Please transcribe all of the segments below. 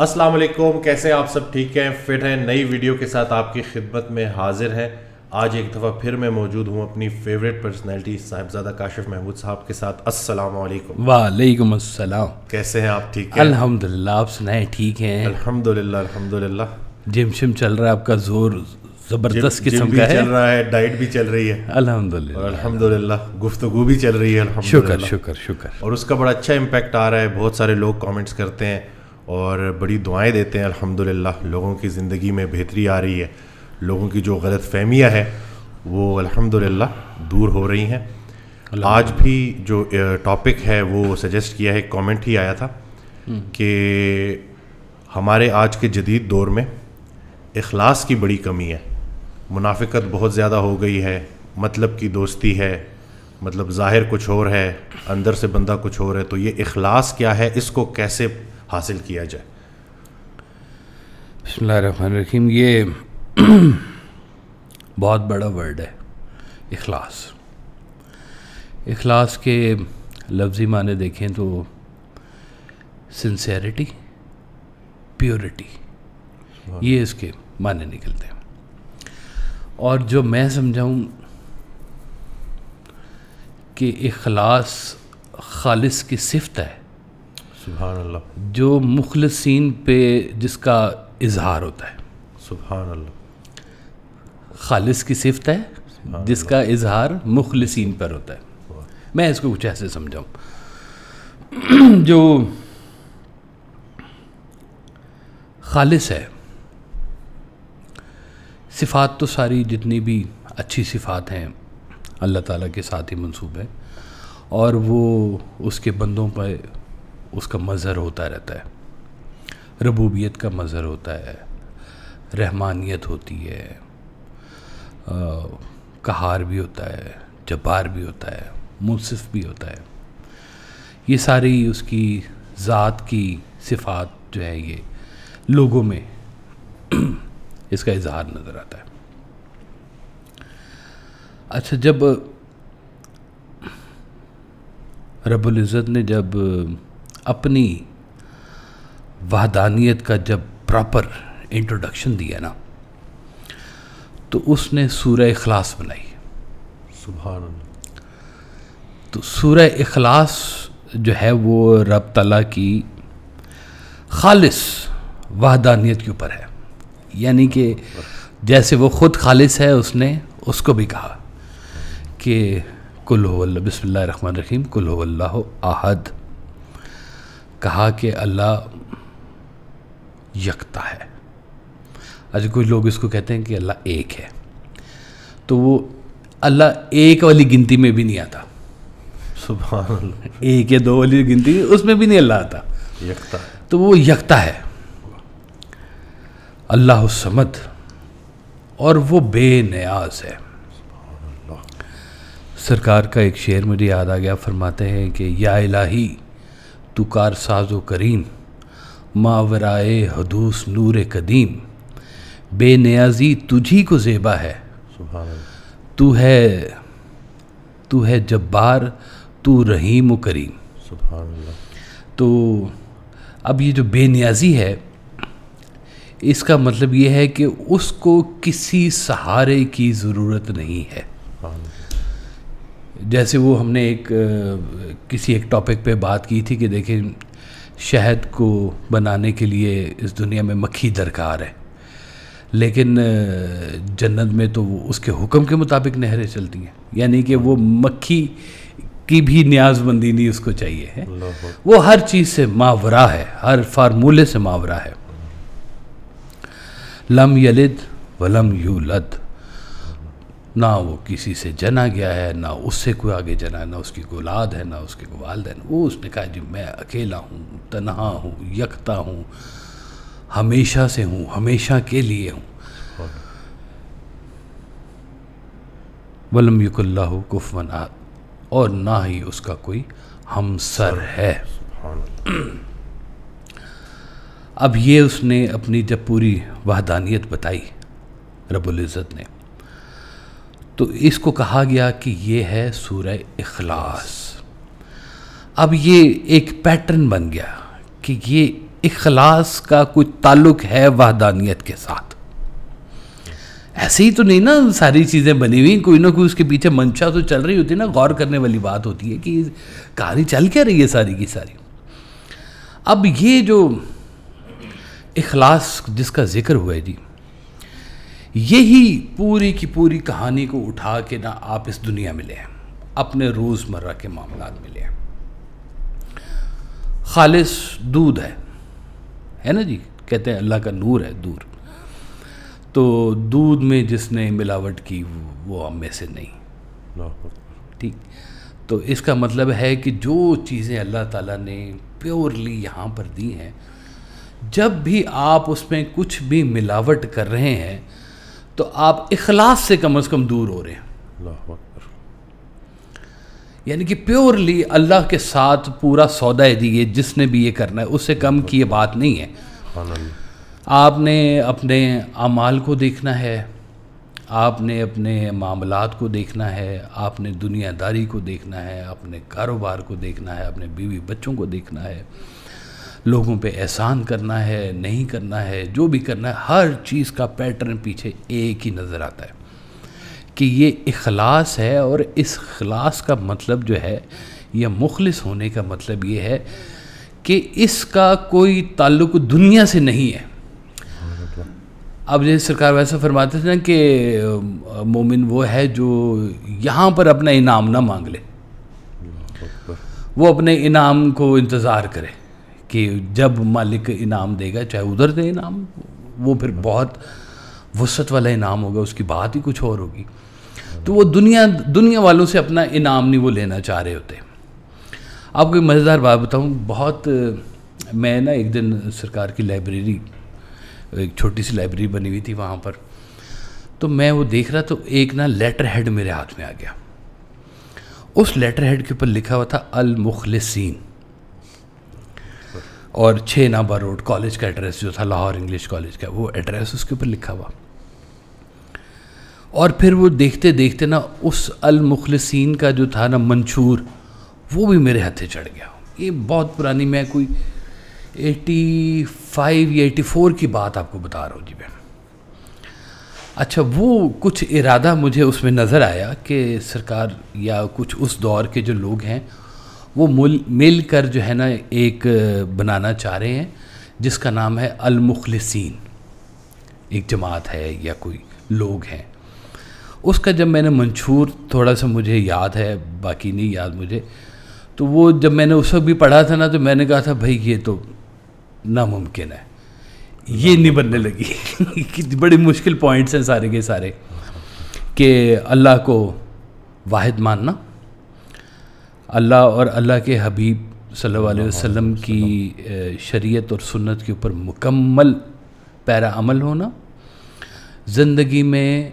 अस्सलाम वालेकुम, कैसे आप सब? ठीक हैं, फिट हैं? नई वीडियो के साथ आपकी खिदमत में हाजिर हैं। आज एक दफ़ा फिर मैं मौजूद हूँ अपनी फेवरेट पर्सनैलिटी साहिबजादा काशिफ महमूद साहब के साथ। अस्सलाम वालेकुम। वालेकुम अस्सलाम। कैसे हैं आप? ठीक हैं अल्हम्दुलिल्लाह, आप सुनाए? ठीक हैं अल्हम्दुलिल्लाह अल्हम्दुलिल्लाह। जिम शिम चल रहा है आपका? जोर ज़बरदस्त किस्म का है। चल रहा है, डाइट भी चल रही है अल्हम्दुलिल्लाह। और अल्हम्दुलिल्लाह गुफ्तगू भी चल रही है शुक्र अल्हम्दुलिल्लाह। शुक्र शुक्र। और उसका बड़ा अच्छा इम्पैक्ट आ रहा है। बहुत सारे लोग कमेंट्स करते हैं और बड़ी दुआएं देते हैं अल्हम्दुलिल्लाह। लोगों की ज़िंदगी में बेहतरी आ रही है, लोगों की जो गलत फहमियाँ हैं वो अल्हम्दुलिल्लाह दूर हो रही हैं। आज भी जो टॉपिक है वो सजेस्ट किया है, कमेंट ही आया था कि हमारे आज के जदीद दौर में इखलास की बड़ी कमी है। मुनाफिकत बहुत ज़्यादा हो गई है, मतलब की दोस्ती है, मतलब ज़ाहिर कुछ और है, अंदर से बंदा कुछ और है। तो ये इखलास क्या है, इसको कैसे हासिल किया जाए? बिस्मिल्लाहिर्रहमानिर्रहीम। ये बहुत बड़ा वर्ड है इखलास। इखलास के लफ्ज़ी माने देखें तो सिंसेरिटी, प्योरिटी, ये इसके माने निकलते हैं। और जो मैं समझाऊँ कि इखलास खालिस की सिफ़त है, सुभान अल्लाह, जो मुखलिसीन पे जिसका इजहार होता है। सुभान अल्लाह। खालिस की सिफ़त है जिसका इजहार मुखलिसीन पर होता है। मैं इसको कुछ ऐसे समझाऊँ। जो खालिस है, सिफ़ात तो सारी जितनी भी अच्छी सिफ़ात हैं अल्लाह ताला के साथ ही मंसूब है, और वो उसके बंदों पर उसका मज़हर होता रहता है। रबूबियत का मज़हर होता है, रहमानियत होती है, कहार भी होता है, जब्बार भी होता है, मुनसिफ भी होता है। ये सारी उसकी ज़ात की सिफ़ात जो है ये लोगों में इसका इजहार नज़र आता है। अच्छा, जब रब्बुल इज़्ज़त ने जब अपनी वहदानियत का जब प्रॉपर इंट्रोडक्शन दिया ना, तो उसने सूरह इखलास बनाई। सुभान अल्लाह। तो सूरह इखलास जो है वो रब तआला की खालिस वहदानियत के ऊपर है। यानी कि जैसे वो ख़ुद खालिस है, उसने उसको भी कहा कि कुल हुवल्लाह, बिस्मिल्लाहिर्रहमानिर्रहीम, कुल हुवल्लाहु अहद। कहा कि अल्लाह यकता है। अच्छा, कुछ लोग इसको कहते हैं कि अल्लाह एक है, तो वो अल्लाह एक वाली गिनती में भी नहीं आता। सुभान अल्लाह। एक या दो वाली गिनती उसमें भी नहीं अल्लाह आता, यकता है। तो वो यकता है। अल्लाह समद, और वो बेनियाज है। सरकार का एक शेर मुझे याद आ गया। फरमाते हैं कि या इलाही तू कार साज़ो करीम, मावराए हदूस नूर कदीम, बेनियाजी तुझी को ज़ेबा है। सुभान अल्लाह। तू है जब्बार, तू रहीम व करीम। सुभान अल्लाह। तो अब ये जो बेनियाजी है, इसका मतलब ये है कि उसको किसी सहारे की ज़रूरत नहीं है। जैसे वो हमने किसी एक टॉपिक पे बात की थी कि देखें, शहद को बनाने के लिए इस दुनिया में मक्खी दरकार है, लेकिन जन्नत में तो उसके हुक्म के मुताबिक नहरें चलती हैं। यानी कि वो मक्खी की भी न्याज़मंदी नहीं उसको चाहिए है। वो हर चीज़ से मावरा है, हर फार्मूले से मावरा है। लम यलिद वलम यूलद, ना वो किसी से जना गया है, ना उससे कोई आगे जना है, ना उसकी कोई औलाद है, ना उसके कोई वालिदैन। वो उसने कहा जी मैं अकेला हूँ, तन्हा हूँ, यकता हूँ, हमेशा से हूँ, हमेशा के लिए हूँ। वलम युकुल्लाहु कुफुवन अहद, और ना ही उसका कोई हमसर है। अब ये उसने अपनी जब पूरी वहदानियत बताई रब्बुल इज़्ज़त ने, तो इसको कहा गया कि ये है सूरह इखलास। अब ये एक पैटर्न बन गया कि ये इखलास का कोई ताल्लुक है वहदानियत के साथ। ऐसे ही तो नहीं ना सारी चीज़ें बनी हुई, कोई ना कोई उसके पीछे मंशा तो चल रही होती है ना। गौर करने वाली बात होती है कि कहानी चल क्या रही है सारी की सारी। अब ये जो इखलास जिसका जिक्र हुआ है जी, यही पूरी की पूरी कहानी को उठा के ना आप इस दुनिया में ले आए, अपने रोज़मर्रा के मामलात में ले आए। खालिस दूध है ना जी, कहते हैं अल्लाह का नूर है दूर, तो दूध में जिसने मिलावट की वो हम में से नहीं। ठीक, तो इसका मतलब है कि जो चीज़ें अल्लाह ताला ने प्योरली यहाँ पर दी हैं, जब भी आप उसमें कुछ भी मिलावट कर रहे हैं तो आप इखलास से कम दूर हो रहे हैं। यानी कि प्योरली अल्लाह के साथ पूरा सौदा है जी, ये जिसने भी ये करना है उससे कम की ये बात नहीं है। आपने अपने अमाल को देखना है, आपने अपने मामलात को देखना है, आपने दुनियादारी को देखना है, अपने कारोबार को देखना है, अपने बीवी बच्चों को देखना है, लोगों पे एहसान करना है नहीं करना है, जो भी करना है, हर चीज़ का पैटर्न पीछे एक ही नज़र आता है कि ये इखलास है। और इस इखलास का मतलब जो है, यह मुखलिस होने का मतलब ये है कि इसका कोई ताल्लुक दुनिया से नहीं है। अब जैसे सरकार वैसा फरमाते थे ना कि मोमिन वो है जो यहाँ पर अपना इनाम ना मांग ले, वो अपने इनाम को इंतज़ार करे कि जब मालिक इनाम देगा, चाहे उधर दे इनाम, वो फिर बहुत वसअत वाला इनाम होगा, उसकी बात ही कुछ और होगी। तो वो दुनिया वालों से अपना इनाम नहीं वो लेना चाह रहे होते। आपको एक मज़ेदार बात बताऊं, बहुत मैं ना एक दिन सरकार की लाइब्रेरी, एक छोटी सी लाइब्रेरी बनी हुई थी वहाँ पर, तो मैं वो देख रहा तो एक ना लेटर हेड मेरे हाथ में आ गया। उस लेटर हेड के ऊपर लिखा हुआ था अल मुखलिसीन, और 6 नाबा रोड कॉलेज का एड्रेस जो था, लाहौर इंग्लिश कॉलेज का, वो एड्रेस उसके ऊपर लिखा हुआ। और फिर वो देखते देखते ना उस अल मुखलिसीन का जो था ना मंशूर, वो भी मेरे हाथे चढ़ गया। ये बहुत पुरानी, मैं कोई 85 या 84 की बात आपको बता रहा हूँ जी मैं। अच्छा, वो कुछ इरादा मुझे उसमें नज़र आया कि सरकार या कुछ उस दौर के जो लोग हैं वो मिल कर जो है ना एक बनाना चाह रहे हैं जिसका नाम है अल मुखलिसीन, एक जमात है या कोई लोग हैं। उसका जब मैंने मंशूर थोड़ा सा मुझे याद है, बाकी नहीं याद मुझे, तो वो जब मैंने उस वक्त भी पढ़ा था ना, तो मैंने कहा था भाई ये तो नामुमकिन है, ये नहीं बनने लगी। कि बड़े मुश्किल पॉइंट्स हैं सारे के सारे, कि अल्लाह को वाहिद मानना, अल्लाह और अल्लाह के हबीब सल्लल्लाहु अलैहि वसल्लम की शरीयत और सुन्नत के ऊपर मुकम्मल पैरा अमल होना, ज़िंदगी में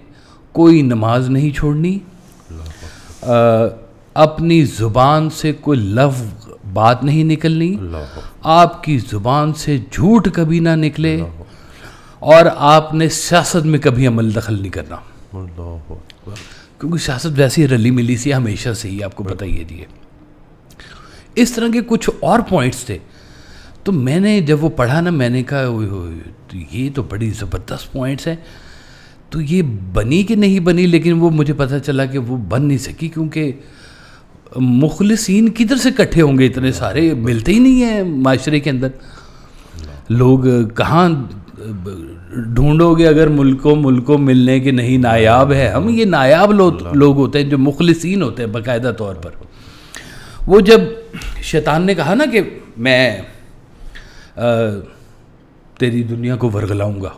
कोई नमाज नहीं छोड़नी, अपनी ज़ुबान से कोई लफ्ज़ बात नहीं निकलनी, आपकी ज़ुबान से झूठ कभी ना निकले, और आपने सियासत में कभी अमल दखल नहीं करना, क्योंकि सियासत वैसी रली मिली सी हमेशा से ही, आपको पता ही है जी। इस तरह के कुछ और पॉइंट्स थे। तो मैंने जब वो पढ़ा ना, मैंने कहा तो ये तो बड़ी ज़बरदस्त पॉइंट्स हैं, तो ये बनी कि नहीं बनी, लेकिन वो मुझे पता चला कि वो बन नहीं सकी, क्योंकि मुखलिसीन किधर से इकट्ठे होंगे, इतने सारे मिलते ही नहीं हैं माशरे के अंदर। लोग कहाँ ढूंढोगे, अगर मुल्को मिलने के नहीं नायाब है हम, ये नायाब लोग होते हैं जो मुखलिसीन होते हैं बाकायदा तौर पर। वो जब शैतान ने कहा ना कि मैं तेरी दुनिया को वरगलाऊंगा,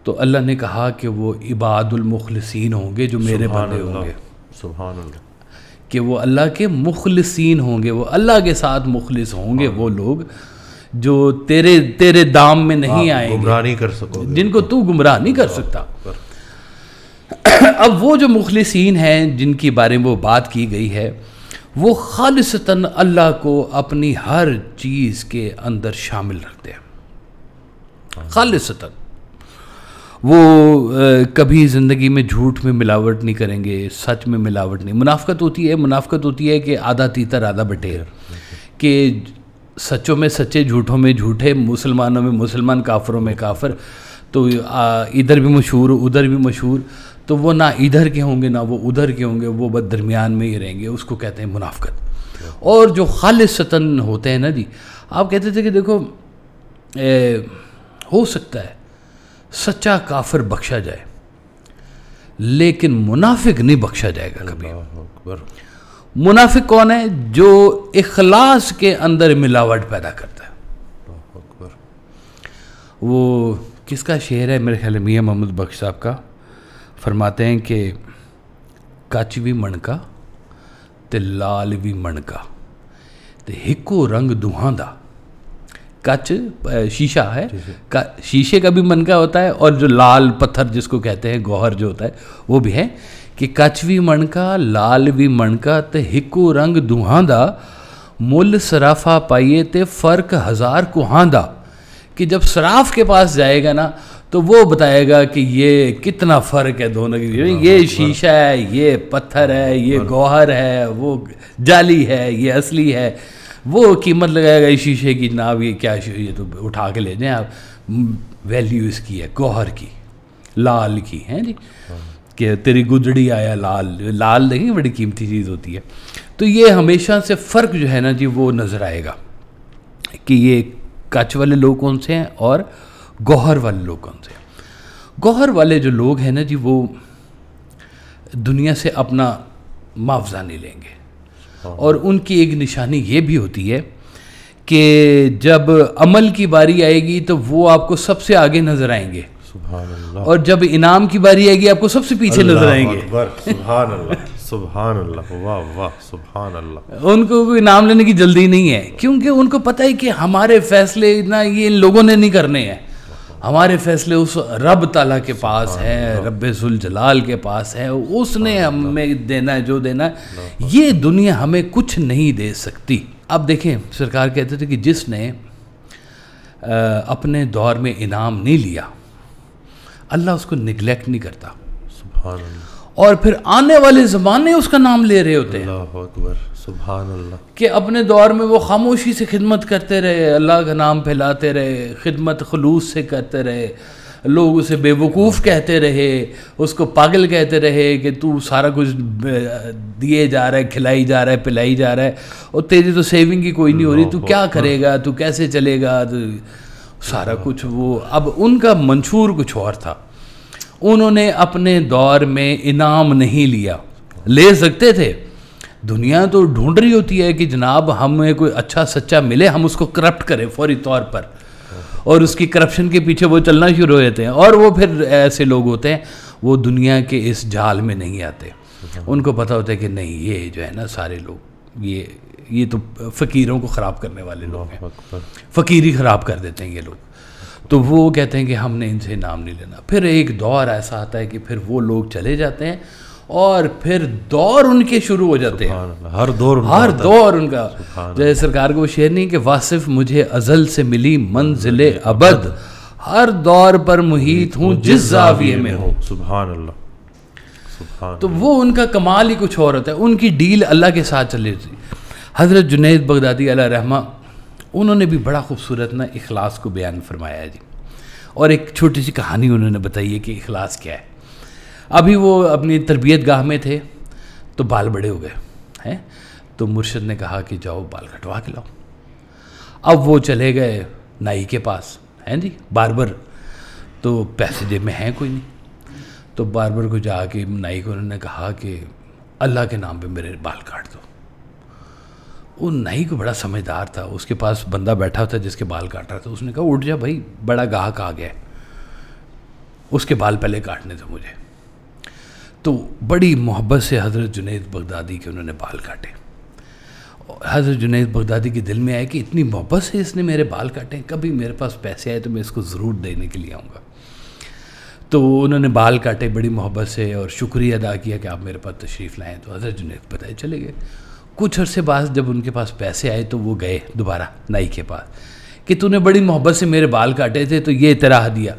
तो अल्लाह ने कहा कि वो इबादुल मुखलिसीन होंगे, जो मेरे बंदे होंगे, सुभान अल्लाह, कि वो अल्लाह के मुखलिसीन होंगे, वो अल्लाह के साथ मुखलिस होंगे, वो लोग जो तेरे दाम में नहीं आएंगे, गुमराह नहीं कर सकोगे, जिनको तू गुमराह नहीं कर सकता। अब वो जो मुखलिसीन हैं जिनकी बारे में वो बात की गई है, वो खालिसतन अल्लाह को अपनी हर चीज़ के अंदर शामिल रखते हैं, खालिसतन। वो कभी ज़िंदगी में झूठ में मिलावट नहीं करेंगे, सच में मिलावट नहीं। मुनाफ़कत होती है कि आधा तीतर आधा बटेर, कि सच्चों में सच्चे, झूठों में झूठे, मुसलमानों में मुसलमान, काफरों में काफर। तो इधर भी मशहूर उधर भी मशहूर, तो वो ना इधर के होंगे ना वो उधर के होंगे, वो बस दरमियान में ही रहेंगे। उसको कहते हैं मुनाफिकत। और जो खालिसतन होते हैं ना जी, आप कहते थे कि देखो हो सकता है सच्चा काफिर बख्शा जाए, लेकिन मुनाफिक नहीं बख्शा जाएगा कभी। मुनाफिक कौन है? जो इखलास के अंदर मिलावट पैदा करता है। वो किसका शेर है? मेरे ख्याल में मियां मोहम्मद बख्श साहब का। फरमाते हैं कि कच भी मणका ते लाल भी मणका ते हिको रंग दुहां दा। कच शीशा है, शीशे का भी मनका होता है, और जो लाल पत्थर जिसको कहते हैं गौहर जो होता है वो भी है कि कच भी मणका लाल भी मणका ते हिको रंग दुहां दा मुल सराफा पाइए ते फ़र्क हज़ार कुहां दा। कि जब सराफ के पास जाएगा ना तो वो बताएगा कि ये कितना फ़र्क है दोनों के बीच। ये शीशा है, ये पत्थर है, ये गौहर है, वो जाली है, ये असली है। वो कीमत लगाएगा इस शीशे की, जनाब ये क्या ये तो उठा के ले जाएं आप, वैल्यू इसकी है गौहर की, लाल की है जी। कि तेरी गुदड़ी आया लाल, लाल देखिए बड़ी कीमती चीज़ होती है। तो ये हमेशा से फ़र्क जो है ना जी वो नज़र आएगा कि ये कच वाले लोग कौन से हैं और गौहर वाले लोग कौन से हैं। गौहर वाले जो लोग हैं ना जी वो दुनिया से अपना मुआवजा नहीं लेंगे, और उनकी एक निशानी ये भी होती है कि जब अमल की बारी आएगी तो वो आपको सबसे आगे नजर आएंगे, और जब इनाम की बारी आएगी आपको सबसे पीछे नजर आएंगे। सुभान अल्लाह, सुभान अल्लाह, वाह वाह, सुभान अल्लाह। उनको कोई इनाम लेने की जल्दी नहीं है, क्योंकि उनको पता है कि हमारे फैसले ना ये इन लोगों ने नहीं करने हैं, हमारे फैसले उस रब ताला के पास है, रब्बे जुल जलाल के पास है, उसने हमें देना है जो देना है। ये दुनिया हमें कुछ नहीं दे सकती। अब देखें, सरकार कहते थे कि जिसने अपने दौर में इनाम नहीं लिया अल्लाह उसको निगलेक्ट नहीं करता, सुभान अल्लाह। और फिर आने वाले ज़माने उसका नाम ले रहे होते हैं। अल्लाह अकबर, सुभान अल्लाह। कि अपने दौर में वो खामोशी से खिदमत करते रहे, अल्लाह का नाम फैलाते रहे, खिदमत खलूस से करते रहे, लोग उसे बेवकूफ़ कहते रहे, उसको पागल कहते रहे कि तू सारा कुछ दिए जा रहा है, खिलाई जा रहा है, पिलाई जा रहा है, और तेरी तो सेविंग की कोई नहीं हो रही, तू क्या करेगा, तू कैसे चलेगा, तो सारा कुछ वो। अब उनका मंशूर कुछ और था, उन्होंने अपने दौर में इनाम नहीं लिया। ले सकते थे, दुनिया तो ढूंढ रही होती है कि जनाब हमें कोई अच्छा सच्चा मिले, हम उसको करप्ट करें फौरी तौर पर, और उसकी करप्शन के पीछे वो चलना शुरू हो जाते हैं। और वो फिर ऐसे लोग होते हैं वो दुनिया के इस जाल में नहीं आते, उनको पता होता है कि नहीं ये जो है ना सारे लोग ये तो फ़कीरों को ख़राब करने वाले लोग हैं, फ़कीरी ख़राब कर देते हैं ये लोग। तो वो कहते हैं कि हमने इनसे नाम नहीं लेना। फिर एक दौर ऐसा आता है कि फिर वो लोग चले जाते हैं और फिर दौर उनके शुरू हो जाते हैं। हर दौर उनका जैसे सरकार को वो शेर नहीं कि वासिफ मुझे अज़ल से मिली मंजिले अबद, हर दौर पर मुहीत हूँ जिस ज़ाविये में हो। सुभान अल्लाह, सुभान। तो वो उनका कमाल ही कुछ और होता है, उनकी डील अल्लाह के साथ चली थी। हज़रत जुनैद बगदादी अलैहि रहमा, उन्होंने भी बड़ा खूबसूरत ना इखलास को बयान फरमाया है जी। और एक छोटी सी कहानी उन्होंने बताई है कि इखलास क्या है। अभी वो अपनी तरबियत गाह में थे तो बाल बड़े हो गए हैं, तो मुर्शिद ने कहा कि जाओ बाल कटवा के लाओ। अब वो चले गए नाई के पास, हैं जी, बार्बर। तो पैसे जेब में हैं कोई नहीं, तो बार्बर को जाके नाई को उन्होंने कहा कि अल्लाह के नाम पे मेरे बाल काट दो। वो नाई को बड़ा समझदार था, उसके पास बंदा बैठा था जिसके बाल काट रहा था। उसने कहा उठ जा भाई, बड़ा गाहक आ गया, उसके बाल पहले काटने थे मुझे। तो बड़ी मोहब्बत से हज़रत जुनैद बगदादी के उन्होंने बाल काटे। हज़रत जुनैद बगदादी के दिल में आया कि इतनी मोहब्बत से इसने मेरे बाल काटे, कभी मेरे पास पैसे आए तो मैं इसको ज़रूर देने के लिए आऊँगा। तो उन्होंने बाल काटे बड़ी मोहब्बत से और शुक्रिया अदा किया कि आप मेरे पास तशरीफ़ लाएँ। तो हज़रत जुनैद बताए चले गए। कुछ अरसे बाद जब उनके पास पैसे आए तो वो गए दोबारा नाई के पास कि तूने बड़ी मोहब्बत से मेरे बाल काटे थे तो ये तेरा हदिया।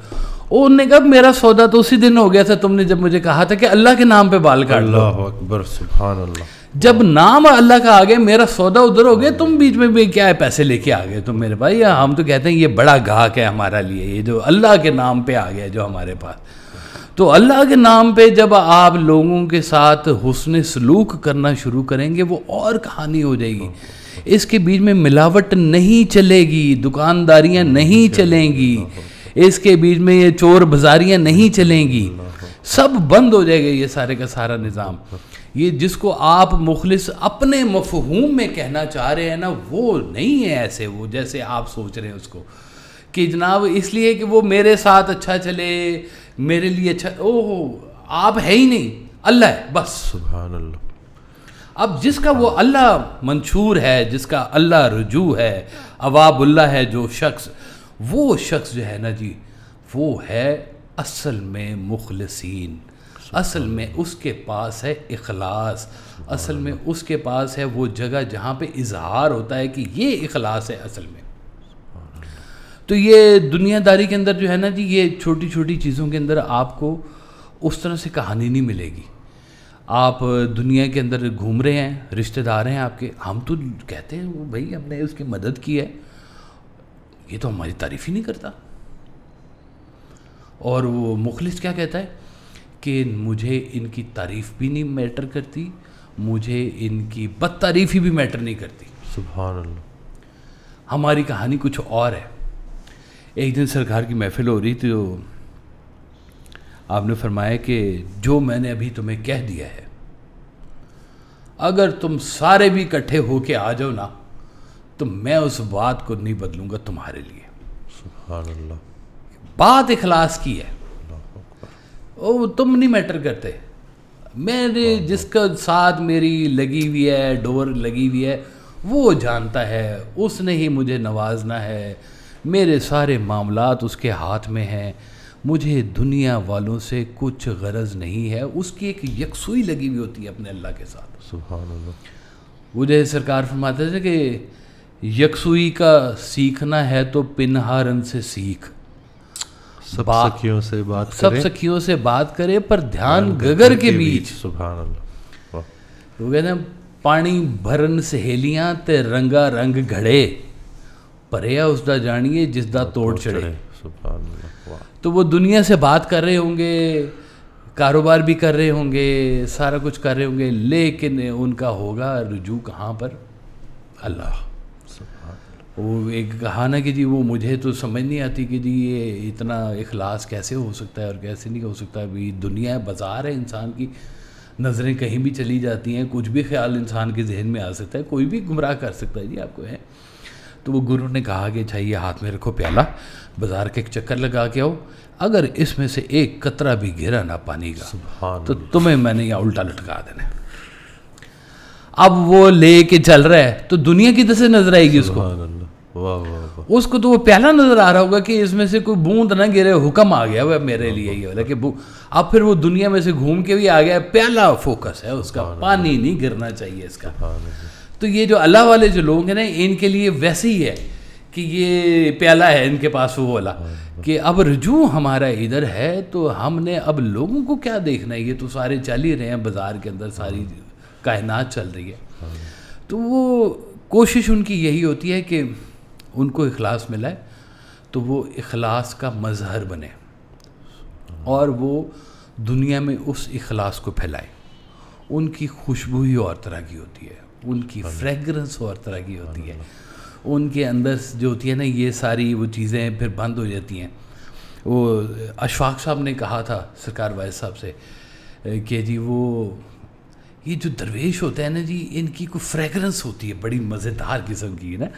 उन्होंने कहा मेरा सौदा तो उसी दिन हो गया था तुमने जब मुझे कहा था कि अल्लाह के नाम पे बाल काट लो। अल्लाह अकबर, सुभान अल्लाह। जब नाम अल्लाह का आ गया, मेरा सौदा उधर हो गया, तुम बीच में भी क्या है पैसे लेके आ गए तुम मेरे भाई। हम तो कहते हैं ये बड़ा गाहक है हमारा लिए, ये जो अल्लाह के नाम पे आ गया जो हमारे पास। तो अल्लाह के नाम पे जब आप लोगों के साथ हुस्न सलूक करना शुरू करेंगे वो और कहानी हो जाएगी। इसके बीच में मिलावट नहीं चलेगी, दुकानदारियां नहीं चलेंगी, इसके बीच में ये चोर बाजारियां नहीं चलेंगी, सब बंद हो जाएगा ये सारे का सारा निज़ाम। ये जिसको आप मुखलिस अपने मफहूम में कहना चाह रहे हैं ना, वो नहीं है ऐसे, वो जैसे आप सोच रहे हैं उसको कि जनाब इसलिए कि वो मेरे साथ अच्छा चले, मेरे लिए अच्छा, ओहो आप है ही नहीं, अल्लाह है बस। सुभान अल्लाह। अब जिसका वो अल्लाह मंशूर है, जिसका अल्लाह रुजू है, अवाबुल्ला है जो शख्स, वो शख्स जो है ना जी, वो है असल में मुखलिसीन, असल में उसके पास है इखलास, असल में उसके पास है वो जगह जहाँ पे इजहार होता है कि ये इखलास है असल में। तो ये दुनियादारी के अंदर जो है ना जी, ये छोटी छोटी चीज़ों के अंदर आपको उस तरह से कहानी नहीं मिलेगी। आप दुनिया के अंदर घूम रहे हैं, रिश्तेदार हैं आपके, हम तो कहते हैं वो भाई हमने उसकी मदद की है, ये तो हमारी तारीफ़ ही नहीं करता। और वो मुखलिस क्या कहता है कि मुझे इनकी तारीफ़ भी नहीं मैटर करती, मुझे इनकी बदतारीफ़ी भी मैटर नहीं करती। सुभान अल्लाह। हमारी कहानी कुछ और है। एक दिन सरकार की महफिल हो रही थी, तो आपने फरमाया कि जो मैंने अभी तुम्हें कह दिया है, अगर तुम सारे भी इकट्ठे होके आ जाओ ना, तो मैं उस बात को नहीं बदलूंगा तुम्हारे लिए। सुभान अल्लाह। बात इखलास की है, ओ तुम नहीं मैटर करते, मेरे जिसका साथ मेरी लगी हुई है, डोर लगी हुई है, वो जानता है, उसने ही मुझे नवाजना है, मेरे सारे मामलात उसके हाथ में हैं, मुझे दुनिया वालों से कुछ गरज नहीं है। उसकी एक यकसुई लगी हुई होती है अपने अल्लाह के साथ। सुभान अल्लाह। मुझे सरकार फरमाते थे कि यकसुई का सीखना है तो पिनहारन से सीख, सब सखियों से बात सब करें, सखियों से बात करे पर ध्यान गगर के बीच। सुभान अल्लाह। वो कहते हैं पानी भरन सहेलियां ते रंगा रंग घड़े, परया उसदा जानिए जिसदा तोड़ चढ़े। सुभान अल्लाह। वाह। तो वो दुनिया से बात कर रहे होंगे, कारोबार भी कर रहे होंगे, सारा कुछ कर रहे होंगे, लेकिन उनका होगा रुजू कहाँ पर? अल्लाह। वो एक कहा ना कि जी वो मुझे तो समझ नहीं आती कि जी ये इतना इखलास कैसे हो सकता है और कैसे नहीं हो सकता। अभी दुनिया है, बाज़ार है, इंसान की नज़रें कहीं भी चली जाती हैं, कुछ भी ख्याल इंसान के जहन में आ सकता है, कोई भी गुमराह कर सकता है जी आपको है। तो वो गुरु ने कहा कि चाहिए हाथ में रखो प्याला, बाज़ार के एक चक्कर लगा के आओ, अगर इसमें से एक कतरा भी गिरा ना पानी का तो तुम्हें मैंने यहाँ उल्टा लटका देना है। अब वो ले के चल रहा है तो दुनिया की तरह से नजर आएगी उसको, वाह वाह वाह। उसको तो वो प्याला नजर आ रहा होगा कि इसमें से कोई बूंद ना गिरे, हुक्म आ गया वह मेरे लिए ये वाला कि अब फिर वो दुनिया में से घूम के भी आ गया, प्याला फोकस है उसका, पानी नहीं गिरना चाहिए इसका। तो ये जो अल्लाह वाले जो लोग हैं ना, इनके लिए वैसे ही है कि ये प्याला है इनके पास वो वाला, कि अब रुजू हमारा इधर है तो हमने अब लोगों को क्या देखना है, ये तो सारे चल ही रहे हैं बाज़ार के अंदर, सारी कायनात चल रही है। तो वो कोशिश उनकी यही होती है कि उनको इखलास मिला है तो वो इखलास का मज़हर बने और वो दुनिया में उस इखलास को फैलाए। उनकी खुशबू ही और तरह की होती है, उनकी फ्रेगरेंस और तरह की होती है, उनके अंदर जो होती है ना ये सारी वो चीज़ें फिर बंद हो जाती हैं। वो अशफाक साहब ने कहा था सरकार वाइस साहब से कि जी वो ये जो दरवेश होते हैं ना जी, इनकी कोई फ्रेगरेंस होती है बड़ी मज़ेदार किस्म की ना,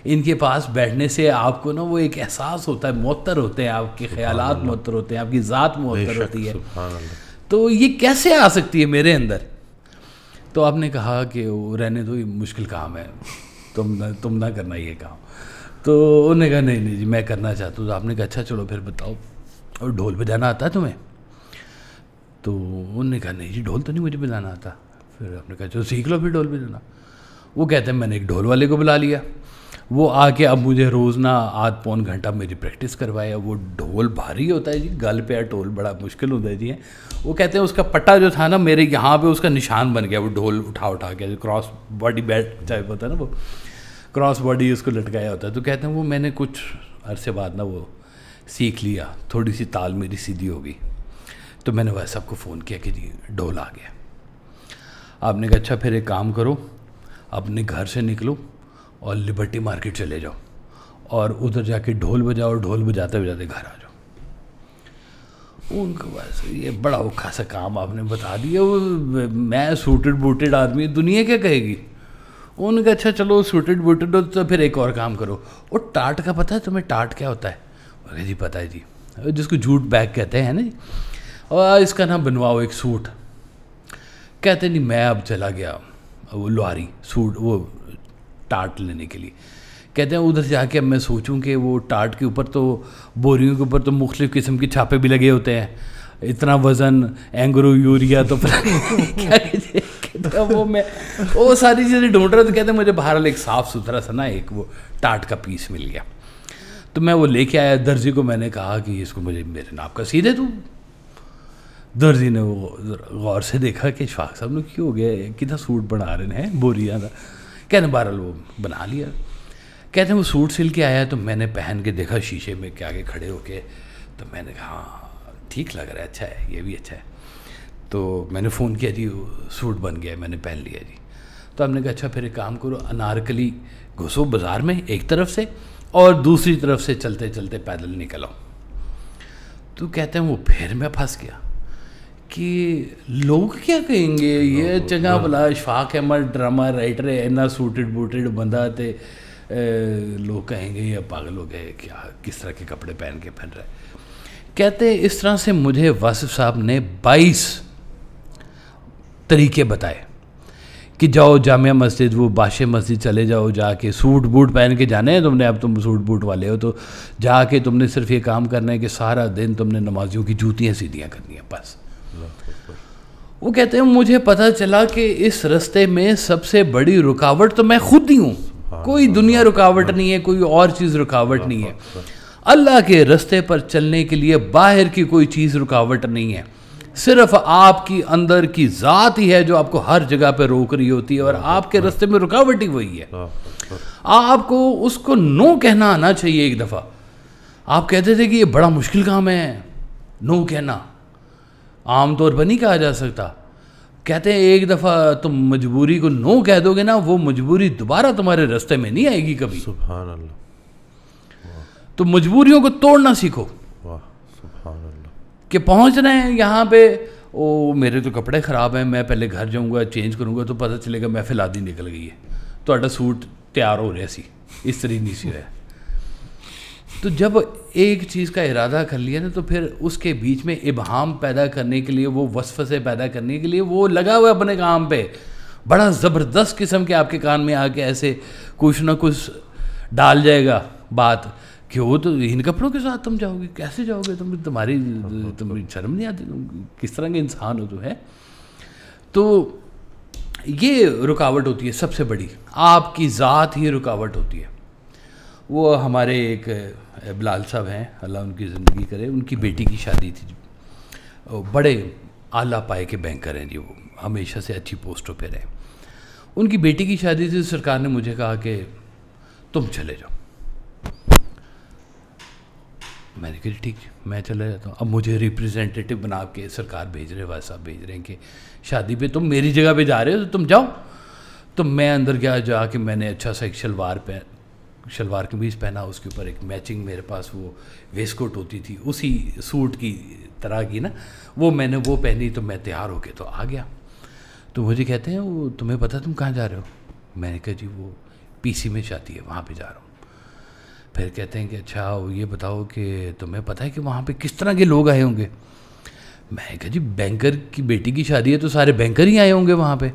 इनके पास बैठने से आपको ना वो एक एहसास होता है, मुअत्तर होते हैं आपके ख्यालात, मुअत्तर होते हैं आपकी ज़ात, मुअत्तर होती है। तो ये कैसे आ सकती है मेरे अंदर? तो आपने कहा कि वो रहने दो, ये मुश्किल काम है, तुम ना करना ये काम। तो उन्होंने कहा नहीं नहीं जी मैं करना चाहता हूँ। तो आपने कहा अच्छा चलो फिर बताओ, और ढोल बजाना आता है तुम्हें? तो उन्होंने कहा नहीं जी ढोल तो नहीं मुझे बजाना आता। फिर आपने कहा चलो सीख लो फिर ढोल बजाना। वो कहते हैं मैंने एक ढोल वाले को बुला लिया, वो आके अब मुझे रोज़ ना आध पौन घंटा मेरी प्रैक्टिस करवाया। वो ढोल भारी होता है जी, गल पे ढोल बड़ा मुश्किल होता है जी। वो कहते हैं उसका पट्टा जो था ना मेरे यहाँ पे उसका निशान बन गया, वो ढोल उठा उठा के क्रॉस बॉडी बैट टाइप होता है ना, वो क्रॉस बॉडी उसको लटकाया होता है। तो कहते हैं वो मैंने कुछ अरसे बाद ना वो सीख लिया, थोड़ी सी ताल मेरी सीधी हो गई। तो मैंने वह सबको फ़ोन किया कि जी ढोल आ गया। आपने कहा अच्छा फिर एक काम करो, अपने घर से निकलो और लिबर्टी मार्केट चले जाओ और उधर जाके ढोल बजाओ और ढोल बजाते बजाते घर आ जाओ। उनको बस ये बड़ा औखा सा काम आपने बता दिया। वो मैं सूटेड बूटेड आदमी, दुनिया क्या कहेगी। उनका अच्छा चलो सूटेड बूटेड हो तो फिर एक और काम करो, वो टाट का पता है तुम्हें, टाट क्या होता है? अरे जी पता है जी, जिसको जूट बैग कहते हैं ना जी, और इसका ना बनवाओ एक सूट। कहते नहीं मैं अब चला गया वो लोहारी सूट वो टाट लेने के लिए। कहते हैं उधर जाके अब मैं सोचूं कि वो टाट के ऊपर तो बोरियों के ऊपर तो मुख्तलिफ़ किस्म के छापे भी लगे होते हैं, इतना वज़न एंग्रो यूरिया तो क्या कहते हैं वो, मैं वो सारी चीज़ें ढूंढ रहा। तो कहते हैं मुझे बहरहाल एक साफ़ सुथरा सा ना एक वो टाट का पीस मिल गया। तो मैं वो लेके आया, दर्जी को मैंने कहा कि इसको मुझे मेरे नाप का सी दे तू। दर्जी ने वो गौर से देखा कि इशफाक साहब ने क्यों हो गया, कितना सूट बना रहे हैं बोरिया का। कहने बहरहाल वो बना लिया। कहते हैं वो सूट सिल के आया तो मैंने पहन के देखा शीशे में के आगे खड़े होके, तो मैंने कहा हाँ ठीक लग रहा है, अच्छा है, ये भी अच्छा है। तो मैंने फ़ोन किया जी सूट बन गया, मैंने पहन लिया जी। तो हमने कहा अच्छा फिर एक काम करो, अनारकली घुसो बाज़ार में एक तरफ से और दूसरी तरफ से चलते चलते पैदल निकल आओ। तो कहते हैं वो फिर मैं फंस गया कि लोग क्या कहेंगे, ये चंगा भला इशफाक अहमद ड्रामा राइटर है, इन्ना सूटेड बूटेड बंदा ते लोग कहेंगे ये पागल हो गए क्या, किस तरह के कपड़े पहन के फिर रहे। कहते इस तरह से मुझे वासिफ साहब ने 22 तरीके बताए कि जाओ जामिया मस्जिद वो बादशाह मस्जिद चले जाओ, जाके सूट बूट पहन के जाने हैं तुमने, अब तुम सूट बूट वाले हो तो जाके तुमने सिर्फ ये काम करना है कि सारा दिन तुमने नमाजियों की जूतियाँ सीधियाँ करनी है बस। वो कहते हैं मुझे पता चला कि इस रास्ते में सबसे बड़ी रुकावट तो मैं खुद ही हूँ, कोई दुनिया रुकावट नहीं है, कोई और चीज़ रुकावट नहीं है। अल्लाह के रास्ते पर चलने के लिए बाहर की कोई चीज़ रुकावट नहीं है, सिर्फ आपकी अंदर की ज़ात ही है जो आपको हर जगह पे रोक रही होती है, और आपके रास्ते में रुकावट ही वही है। आपको उसको नो कहना आना चाहिए। एक दफ़ा आप कहते थे कि ये बड़ा मुश्किल काम है नो कहना, आम तौर पर नहीं कहा जा सकता। कहते हैं एक दफ़ा तुम मजबूरी को नो कह दोगे ना, वो मजबूरी दोबारा तुम्हारे रास्ते में नहीं आएगी कभी। सुभान अल्लाह। तो मजबूरियों को तोड़ना सीखो। सुभान अल्लाह। कि पहुंच रहे हैं यहाँ पे, ओ मेरे तो कपड़े ख़राब हैं, मैं पहले घर जाऊँगा चेंज करूँगा तो पता चलेगा महफिल आधी निकल गई है, तो सूट तैयार हो रहा सी इस तरह नहीं सी रहा। तो जब एक चीज़ का इरादा कर लिया ना, तो फिर उसके बीच में इबहाम पैदा करने के लिए, वो वसवसे पैदा करने के लिए वो लगा हुआ अपने काम पे, बड़ा ज़बरदस्त किस्म के आपके कान में आके ऐसे कुछ ना कुछ डाल जाएगा बात कि वो तो इन कपड़ों के साथ तुम जाओगे, कैसे जाओगे, तुम्हारी शर्म नहीं आती, तुम किस तरह के इंसान हो, तो है। तो ये रुकावट होती है सबसे बड़ी, आपकी ज़ात ही रुकावट होती है। वो हमारे एक बिलाल साहब हैं, अल्लाह उनकी ज़िंदगी करे, उनकी बेटी की शादी थी, बड़े आला पाए के बैंकर हैं जी, वो हमेशा से अच्छी पोस्टों पे रहे। उनकी बेटी की शादी थी, सरकार ने मुझे कहा कि तुम चले जाओ। मैंने कहा ठीक मैं चला जाता हूँ। अब मुझे रिप्रेजेंटेटिव बना के सरकार भेज रहे, वाह साहब भेज रहे हैं कि शादी पे तुम मेरी जगह पे जा रहे हो तो तुम जाओ। तो मैं अंदर गया, जाके मैंने अच्छा सा एक शलवार कमीज़ पहना, उसके ऊपर एक मैचिंग मेरे पास वो वेस्टकोट होती थी उसी सूट की तरह की ना, वो मैंने वो पहनी, तो मैं तैयार होके तो आ गया। तो मुझे कहते हैं वो तुम्हें पता तुम कहाँ जा रहे हो? मैंने कहा जी वो पीसी में शादी है वहाँ पे जा रहा हूँ। फिर कहते हैं कि अच्छा ये बताओ कि तुम्हें पता है कि वहाँ पे किस तरह के लोग आए होंगे? मैं कहा जी बैंकर की बेटी की शादी है तो सारे बैंकर ही आए होंगे वहाँ पे,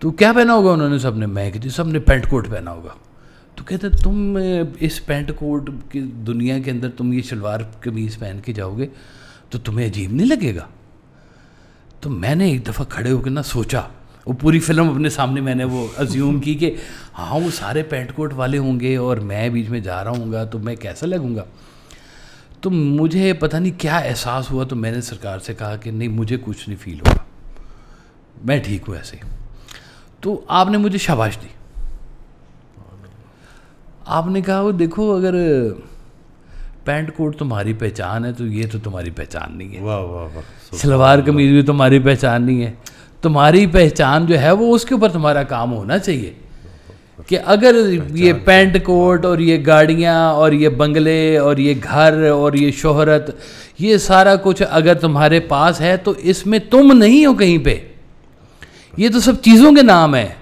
तो क्या पहना होगा उन्होंने सबने? मैं कहा जी सबने पैंट कोट पहना होगा। तो कहते तुम इस पैंट कोट की दुनिया के अंदर तुम ये शलवार कमीज़ पहन के जाओगे तो तुम्हें अजीब नहीं लगेगा? तो मैंने एक दफ़ा खड़े होकर ना सोचा, वो पूरी फिल्म अपने सामने मैंने वो अज्यूम की कि हाँ वो सारे पेंट कोट वाले होंगे और मैं बीच में जा रहा हूँगा तो मैं कैसा लगूँगा। तो मुझे पता नहीं क्या एहसास हुआ, तो मैंने सरकार से कहा कि नहीं मुझे कुछ नहीं फील होगा, मैं ठीक हूँ ऐसे ही। तो आपने मुझे शाबाश दी, आपने कहा वो देखो अगर पैंट कोट तुम्हारी पहचान है तो ये तो तुम्हारी पहचान नहीं है, वाह वाह वाह, सलवार कमीज भी तुम्हारी पहचान नहीं है। तुम्हारी पहचान जो है वो उसके ऊपर तुम्हारा काम होना चाहिए कि अगर ये पैंट कोट और ये गाड़ियाँ और ये बंगले और ये घर और ये शोहरत, ये सारा कुछ अगर तुम्हारे पास है तो इसमें तुम नहीं हो कहीं पे, ये तो सब चीज़ों के नाम है।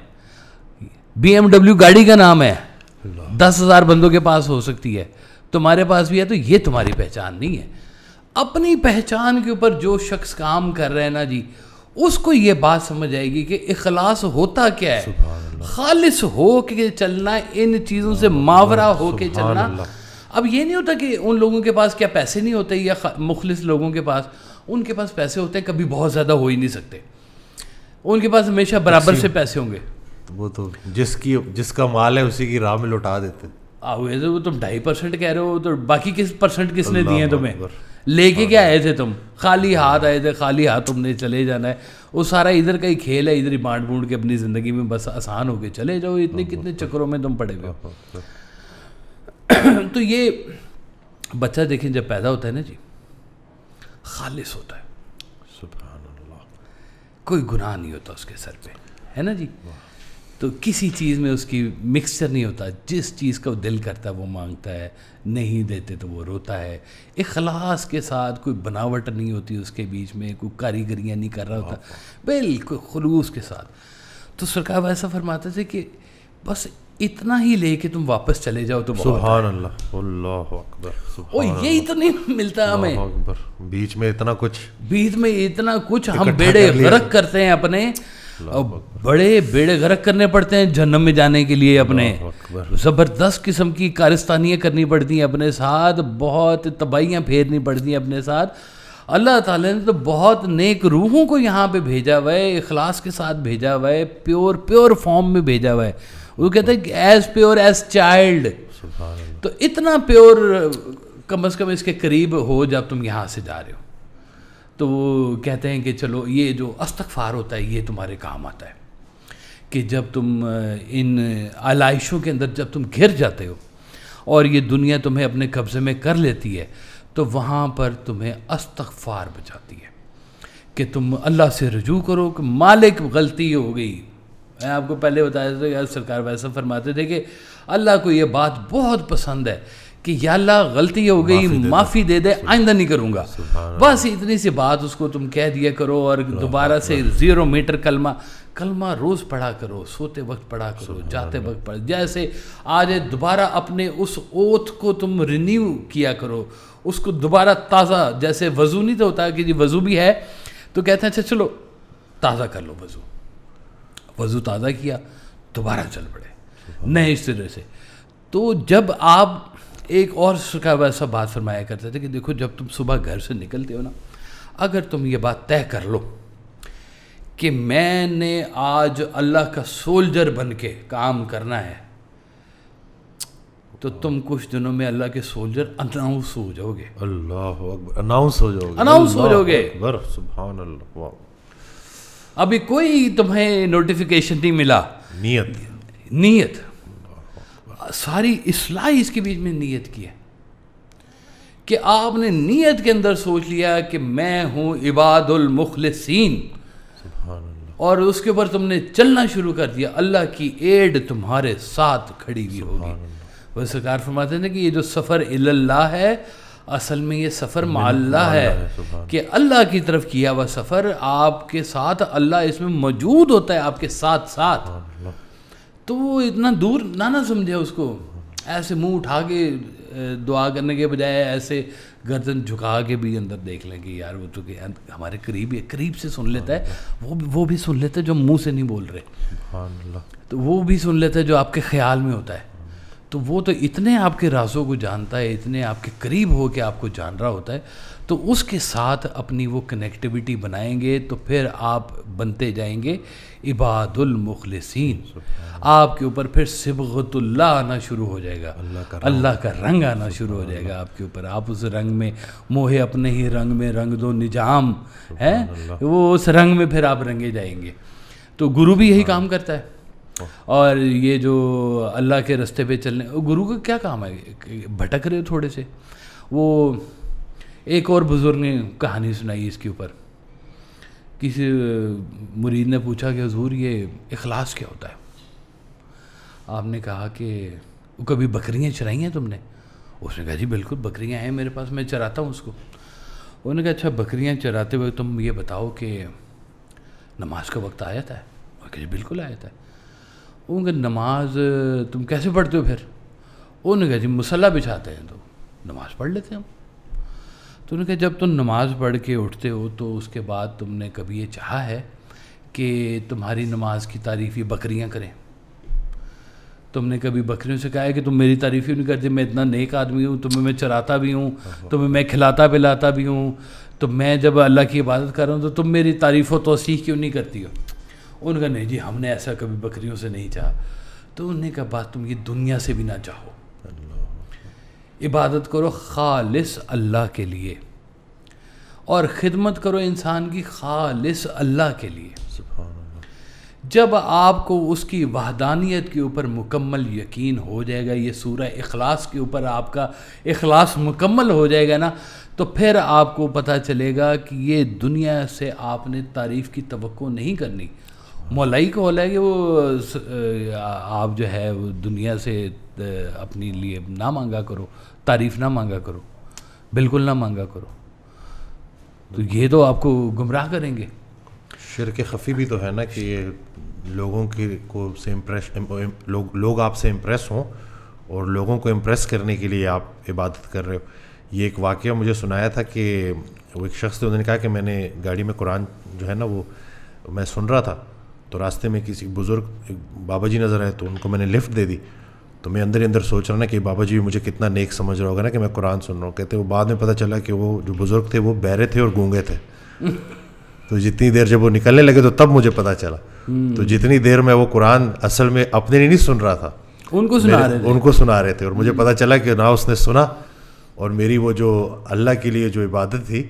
BMW गाड़ी का नाम है, 10,000 बंदों के पास हो सकती है, तुम्हारे पास भी है, तो ये तुम्हारी पहचान नहीं है। अपनी पहचान के ऊपर जो शख्स काम कर रहे हैं ना जी, उसको ये बात समझ आएगी कि इखलास होता क्या है, खालिस हो के चलना, इन चीज़ों से मावरा हो के चलना। अब ये नहीं होता कि उन लोगों के पास क्या पैसे नहीं होते, या मुखलिस लोगों के पास, उनके पास पैसे होते हैं, कभी बहुत ज़्यादा हो ही नहीं सकते, उनके पास हमेशा बराबर से पैसे होंगे। वो तो जिसका माल है उसी की राह में लौटा देते। हुए तो तुम 2.5% कह रहे हो, तो बाकी किस % किसने दिए हैं तुम्हें? लेके क्या आए थे तुम? खाली हाथ आए थे, खाली हाथ तुमने चले जाना है। वो सारा इधर का ही खेल है, इधर ही बांट बूंट के अपनी ज़िंदगी में बस आसान होके चले जाओ। इतने कितने चक्करों में तुम पड़े हुए हो। तो ये बच्चा देखें जब पैदा होता है ना जी, खालिस होता है, सुभान अल्लाह, कोई गुनाह नहीं होता उसके सर पे, है ना जी। तो किसी चीज़ में उसकी मिक्सचर नहीं होता, जिस चीज़ का वो दिल करता है वो मांगता है, नहीं देते तो वो रोता है। इखलास के साथ, कोई बनावट नहीं होती उसके बीच में, कोई कारीगरियाँ नहीं कर रहा होता, बिल्कुल खुलूस के साथ। तो सरकार वैसा फरमाते थे कि बस इतना ही लेके तुम वापस चले जाओ तो सुभान अल्लाह, अल्लाह अकबर। ओ यही तो नहीं मिलता हमें, बीच में इतना कुछ हम बेड़े गर्क करते हैं अपने, और बड़े बेड़े गर्क करने पड़ते हैं जन्नत में जाने के लिए। अपने ज़बरदस्त किस्म की कारस्तानियाँ करनी पड़ती हैं अपने साथ, बहुत तबाहियाँ फेरनी पड़ती हैं अपने साथ। अल्लाह ताला ने तो बहुत नेक रूहों को यहाँ पे भेजा हुआ है, इखलास के साथ भेजा हुआ है, प्योर फॉर्म में भेजा हुआ है। वो कहते हैं एज प्योर एज चाइल्ड। तो इतना प्योर कम से कम इसके करीब हो जब तुम यहाँ से जा रहे हो। तो वो कहते हैं कि चलो ये जो इस्तग़फ़ार होता है ये तुम्हारे काम आता है, कि जब तुम इन आलाइशों के अंदर जब तुम घिर जाते हो और ये दुनिया तुम्हें अपने कब्ज़े में कर लेती है, तो वहाँ पर तुम्हें इस्तग़फ़ार बचाती है कि तुम अल्लाह से रुजू करो कि मालिक गलती हो गई। मैं आपको पहले बताया था यार, सरकार वैसा फरमाते थे कि अल्लाह को ये बात बहुत पसंद है कि या अल्लाह गलती हो गई, माफ़ी दे दे, आइंदा नहीं करूँगा। बस इतनी सी बात उसको तुम कह दिया करो, और दोबारा से 0 मीटर कलमा रोज़ पढ़ा करो, सोते वक्त पढ़ा करो, जाते वक्त पढ़, जैसे आज दोबारा अपने उस ओथ को तुम रिन्यू किया करो, उसको दोबारा ताज़ा, जैसे वज़ू नहीं तो होता है कि जी वज़ू भी है तो कहते हैं अच्छा चलो ताज़ा कर लो वज़ू ताज़ा किया, दोबारा चल पड़े नए सिरे से। तो जब आप एक और सरकार वैसा बात फरमाया करते थे कि देखो जब तुम सुबह घर से निकलते हो ना, अगर तुम ये बात तय कर लो कि मैंने आज अल्लाह का सोल्जर बन के काम करना है, तो तुम कुछ दिनों में अल्लाह के सोल्जर अनाउंस हो जाओगे। अल्लाह अकबर, अनाउंस हो जाओगे। सुभान अल्लाह। अभी कोई तुम्हें नोटिफिकेशन नहीं मिला, नीयत सारी इस्लाह इसके बीच में नीयत की है कि आपने नीयत के अंदर सोच लिया कि मैं हूँ इबादुल मुखलिसीन, और उसके ऊपर तुमने चलना शुरू कर दिया, अल्लाह की एड तुम्हारे साथ खड़ी हुई होगी। वह सरकार फरमाते हैं कि ये जो सफ़र इल्लल्लाह है, असल में ये सफ़र माल्लाह है कि अल्लाह की तरफ किया हुआ सफ़र, आपके साथ अल्लाह इसमें मौजूद होता है, आपके साथ साथ। तो वो इतना दूर ना समझे उसको, ऐसे मुंह उठा के दुआ करने के बजाय ऐसे गर्दन झुका के भी अंदर देख लें कि यार वो तो हमारे करीब है, करीब से सुन लेता है, वो भी सुन लेता है जो मुंह से नहीं बोल रहे, तो वो भी सुन लेता है जो आपके ख्याल में होता है। तो वो तो इतने आपके राज़ों को जानता है, इतने आपके करीब हो के आपको जान रहा होता है, तो उसके साथ अपनी वो कनेक्टिविटी बनाएंगे तो फिर आप बनते जाएंगे इबादुल मुखलिसीन। आपके ऊपर फिर सिबगतुल्लाह आना शुरू हो जाएगा, अल्लाह का रंग आना शुरू हो जाएगा आपके ऊपर। आप उस रंग में मोहे अपने ही रंग में रंग दो निजाम है, वो उस रंग में फिर आप रंगे जाएंगे। तो गुरु भी यही काम करता है। और ये जो अल्लाह के रास्ते पे चलने, गुरु का क्या काम है? भटक रहे हो थोड़े से। वो एक और बुज़ुर्ग ने कहानी सुनाई इसके ऊपर। किसी मुरीद ने पूछा कि हुजूर ये इखलास क्या होता है? आपने कहा कि वो कभी बकरियां चराई हैं तुमने? उसने कहा जी बिल्कुल, बकरियां हैं मेरे पास, मैं चराता हूँ उसको। उन्होंने कहा अच्छा, बकरियां चराते हुए तुम ये बताओ कि नमाज का वक्त आया था? और कहा जी बिल्कुल आया था। उनका नमाज तुम कैसे पढ़ते हो फिर? उन्होंने कहा जी मुसल्ला बिछाते हैं तो नमाज पढ़ लेते हैं हम। तो उन्होंने कहा जब तुम नमाज पढ़ के उठते हो तो उसके बाद तुमने कभी ये चाहा है कि तुम्हारी नमाज की तारीफ़ ये बकरियां करें? तुमने कभी बकरियों से कहा है कि तुम मेरी तारीफ़ ही नहीं करते, मैं इतना नेक आदमी हूँ, तुम्हें मैं चराता भी हूँ, तुम्हें मैं खिलाता पिलाता भी हूँ, तो मैं जब अल्लाह की इबादत कर रहा हूँ तो तुम मेरी तारीफ़ व तौसीफ़ क्यों नहीं करती हो? उन्होंने कहा नहीं जी, हमने ऐसा कभी बकरियों से नहीं चाहा। तो उन्होंने कहा बात तुम ये दुनिया से भी ना चाहो, इबादत करो खालिस अल्लाह के लिए, और ख़िदमत करो इंसान की खालिस अल्लाह के लिए। जब आपको उसकी वहदानियत के ऊपर मुकम्मल यकीन हो जाएगा, ये सूरह इखलास के ऊपर आपका इखलास मुकम्मल हो जाएगा ना, तो फिर आपको पता चलेगा कि ये दुनिया से आपने तारीफ़ की तवक्को नहीं करनी। मौलाई को होला है कि वो आप जो है वो दुनिया से अपने लिए ना मांगा करो, तारीफ़ ना मांगा करो, बिल्कुल ना मांगा करो, तो ये तो आपको गुमराह करेंगे। शिर्क खफ़ी भी तो है ना कि ये लोगों की को से इम्प्रेस लोग आपसे इम्प्रेस हों और लोगों को इम्प्रेस करने के लिए आप इबादत कर रहे हो। ये एक वाक़या मुझे सुनाया था कि वो एक शख्स थे, उन्होंने कहा कि मैंने गाड़ी में कुरान जो है ना वो मैं सुन रहा था, तो रास्ते में किसी बुज़ुर्ग बाबा जी नज़र आए, तो उनको मैंने लिफ्ट दे दी। तो मैं अंदर ही अंदर सोच रहा ना कि बाबा जी मुझे कितना नेक समझ रहा होगा ना कि मैं कुरान सुन रहा हूँ। कहते वो बाद में पता चला कि वो जो बुज़ुर्ग थे वो बहरे थे और गूंगे थे। तो जितनी देर जब वो निकलने लगे तो तब मुझे पता चला। तो जितनी देर में वो कुरान असल में अपने नहीं सुन रहा था, उनको सुना रहे थे, और मुझे पता चला कि ना उसने सुना और मेरी वो जो अल्लाह के लिए जो इबादत थी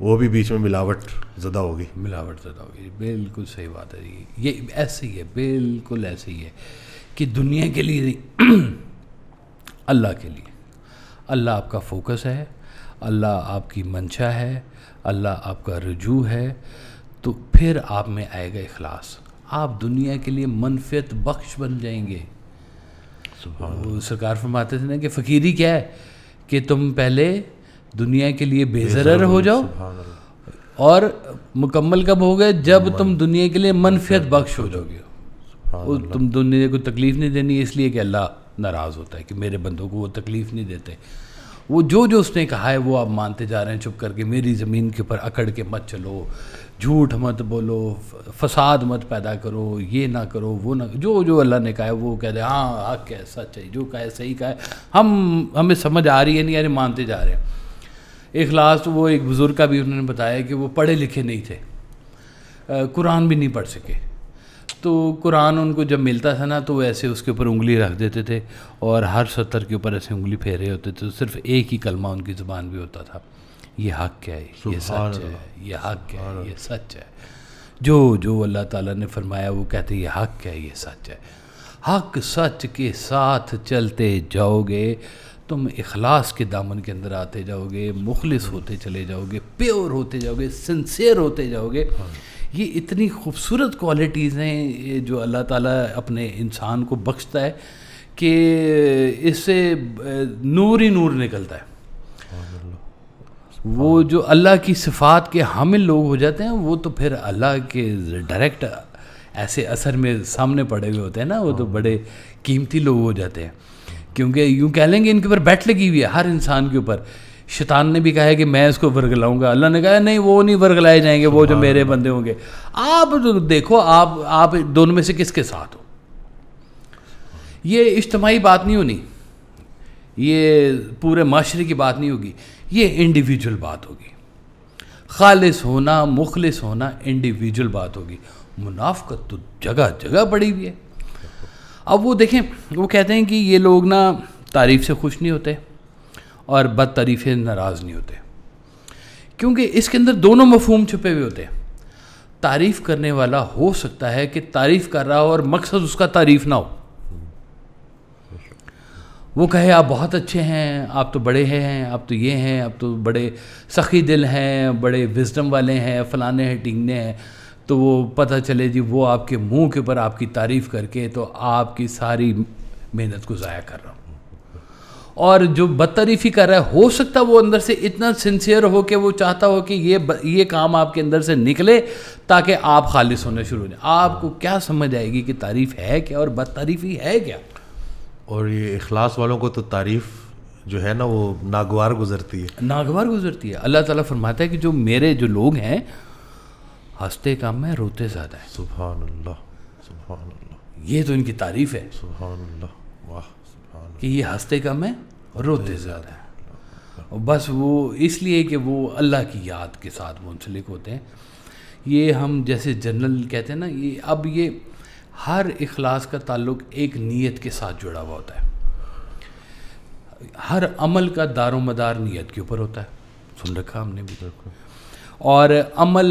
वो भी बीच में मिलावट ज़दा होगी। बिल्कुल सही बात है। ये ऐसे ही है, बिल्कुल ऐसे ही है कि दुनिया के लिए अल्लाह के लिए, अल्लाह आपका फोकस है, अल्लाह आपकी मंशा है, अल्लाह आपका रुजू है, तो फिर आप में आएगा इखलास। आप दुनिया के लिए मनफियत बख्श बन जाएंगे। वो सरकार फरमाते थे ना कि फ़कीरी क्या है कि तुम पहले दुनिया के लिए बेज़रर हो जाओ, और मुकम्मल कब हो गए? जब तुम दुनिया के लिए मनफियत बख्श हो जाओगे। तुम दुनिया को तकलीफ़ नहीं देनी, इसलिए कि अल्लाह नाराज़ होता है कि मेरे बंदों को वो तकलीफ़ नहीं देते। वो जो उसने कहा है वो आप मानते जा रहे हैं चुप करके। मेरी ज़मीन के ऊपर अकड़ के मत चलो, झूठ मत बोलो, फसाद मत पैदा करो, ये ना करो, वो ना, जो अल्लाह ने कहा है वो कह दे हाँ हक है, सच है, जो कहा है सही कहा है, हमें समझ आ रही है नहीं आ रही, मानते जा रहे हैं। इखलास तो वो एक बुज़ुर्ग का भी उन्होंने बताया कि वो पढ़े लिखे नहीं थे, कुरान भी नहीं पढ़ सके, तो कुरान उनको जब मिलता था ना तो वो ऐसे उसके ऊपर उंगली रख देते थे और हर सतर के ऊपर ऐसे उंगली फेरे होते थे, तो सिर्फ एक ही कलमा उनकी ज़ुबान भी होता था, ये हक है, ये सच है, ये हक है, ये सच है। जो अल्लाह ताला ने फरमाया वो कहते ये हक है, ये सच है। हक सच के साथ चलते जाओगे, तुम इखलास के दामन के अंदर आते जाओगे, मुखलिस होते चले जाओगे, प्योर होते जाओगे, सिंसियर होते जाओगे। ये इतनी खूबसूरत क्वालिटीज़ हैं जो अल्लाह ताला अपने इंसान को बख्शता है कि इससे नूर ही नूर निकलता है। वो जो अल्लाह की सिफ़ात के हामिल लोग हो जाते हैं वो तो फिर अल्लाह के डायरेक्ट ऐसे असर में सामने पड़े हुए होते हैं ना, वो तो बड़े कीमती लोग हो जाते हैं, क्योंकि यूँ कह लेंगे इनके ऊपर बैठ लगी हुई है हर इंसान के ऊपर। शैतान ने भी कहा है कि मैं इसको वर्गलाऊंगा, अल्लाह ने कहा नहीं वो नहीं वर्गलाए जाएंगे, वो जो मेरे बंदे होंगे। आप देखो आप दोनों में से किसके साथ हो। ये इज्तिमाई बात नहीं होनी, ये पूरे माशरे की बात नहीं होगी, ये इंडिविजुअल बात होगी। खालिस होना, मुखलिस होना इंडिविजुअल बात होगी। मुनाफ़क़त तो जगह जगह पड़ी हुई है। अब वो देखें, वो कहते हैं कि ये लोग ना तारीफ़ से खुश नहीं होते और बद तारीफ़ नाराज़ नहीं होते, क्योंकि इसके अंदर दोनों मफ़हूम छुपे हुए होते हैं। तारीफ़ करने वाला हो सकता है कि तारीफ़ कर रहा हो और मकसद उसका तारीफ़ ना हो। वो कहे आप बहुत अच्छे हैं, आप तो बड़े हैं, आप तो ये हैं, आप तो बड़े सखी दिल हैं, बड़े विजडम वाले हैं, फलाने हैं, टिंगने हैं, तो वो पता चले जी वो आपके मुंह के ऊपर आपकी तारीफ़ करके तो आपकी सारी मेहनत को ज़ाया कर रहा हूँ। और जो बदतारीफ़ी कर रहा है, हो सकता है वो अंदर से इतना सिंसियर हो कि वो चाहता हो कि ये काम आपके अंदर से निकले ताकि आप खालिस होने शुरू हो जाए। आपको क्या समझ आएगी कि तारीफ़ है क्या और बदतारीफ़ी है क्या? और ये इखलास वालों को तो तारीफ़ जो है ना वो नागवार गुजरती है, नागवार गुजरती है। अल्लाह ताला फरमाता है कि जो मेरे जो लोग हैं हंसते कम है, रोते ज़्यादा है। सुभान अल्लाह, सुभान अल्लाह, ये तो इनकी तारीफ़ है। सुभान अल्लाह, वाह सुभान कि ये हंसते कम है और रोते ज़्यादा है। और बस वो इसलिए कि वो अल्लाह की याद के साथ मुंसलिक होते हैं। ये हम जैसे जनरल कहते हैं ना, ये अब ये हर इखलास का ताल्लुक़ एक नीयत के साथ जुड़ा हुआ होता है। हर अमल का दारोमदार नीयत के ऊपर होता है, सुन रखा हमने भी। और अमल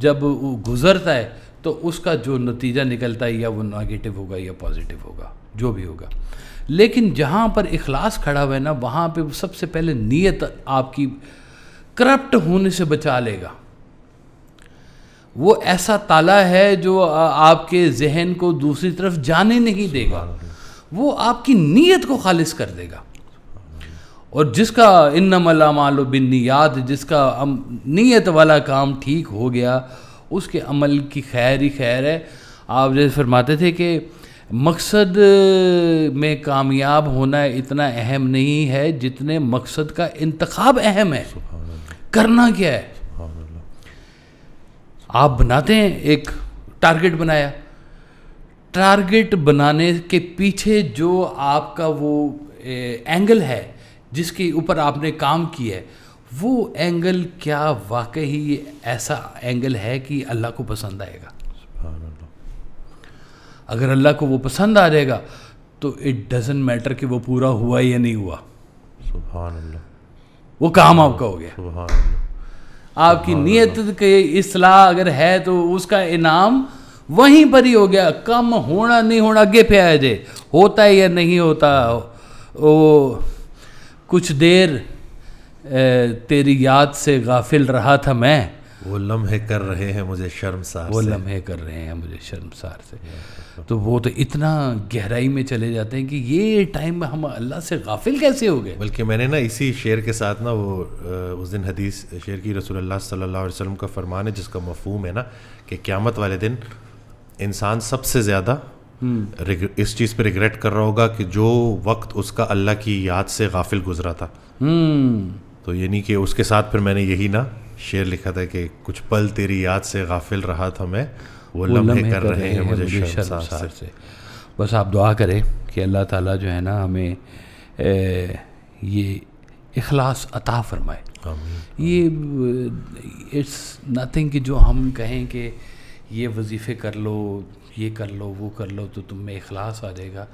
जब गुज़रता है तो उसका जो नतीजा निकलता है या वो नेगेटिव होगा या पॉजिटिव होगा, जो भी होगा। लेकिन जहाँ पर इखलास खड़ा हुआ है ना, वहाँ पे सबसे पहले नीयत आपकी करप्ट होने से बचा लेगा। वो ऐसा ताला है जो आपके जहन को दूसरी तरफ जाने नहीं देगा, वो आपकी नीयत को खालिस कर देगा। और जिसका इन्नमल अमालु बिन्नियात, जिसका नीयत वाला काम ठीक हो गया, उसके अमल की खैर ही खैर है। आप जैसे फरमाते थे कि मकसद में कामयाब होना इतना अहम नहीं है जितने मकसद का इंतखाब अहम है। करना क्या है? आप बनाते हैं, एक टारगेट बनाया, टारगेट बनाने के पीछे जो आपका वो एंगल है जिसके ऊपर आपने काम किया है, वो एंगल क्या वाकई ऐसा एंगल है कि अल्लाह को पसंद आएगा? अगर अल्लाह को वो पसंद आ जाएगा तो इट डजंट मैटर कि वो पूरा हुआ या नहीं हुआ। सुभान अल्लाह, वो काम आपका हो गया। सुभान अल्लाह। आपकी नीयत के इस्लाह अगर है तो उसका इनाम वहीं पर ही हो गया। कम होना नहीं होना आगे पे आ जाए, होता है या नहीं होता। वो कुछ देर तेरी याद से गाफिल रहा था मैं, वो लम्हे कर रहे हैं मुझे शर्मसार, वो लम्हे कर रहे हैं मुझे शर्मसार से। तो वो तो इतना गहराई में चले जाते हैं कि ये टाइम में हम अल्लाह से गाफिल कैसे हो गए। बल्कि मैंने ना इसी शेर के साथ ना वो उस दिन हदीस शेर की रसूलुल्लाह सल्लल्लाहु अलैहि वसल्लम का फरमान है जिसका मफहूम है ना कि क़यामत वाले दिन इंसान सबसे ज़्यादा इस चीज़ पे रिग्रेट कर रहा होगा कि जो वक्त उसका अल्लाह की याद से गाफिल गुजरा था। तो यानी कि उसके साथ फिर मैंने यही ना शेर लिखा था कि कुछ पल तेरी याद से गाफिल रहा था मैं, वो लम्हे कर रहे हैं मुझे शर्मसार से। बस आप दुआ करें कि अल्लाह ताला जो है ना हमें ये इखलास अता फरमाए। ये इट्स नथिंग कि जो हम कहें कि ये वजीफ़े कर लो, ये कर लो, वो कर लो तो तुम में इखलास आ जाएगा।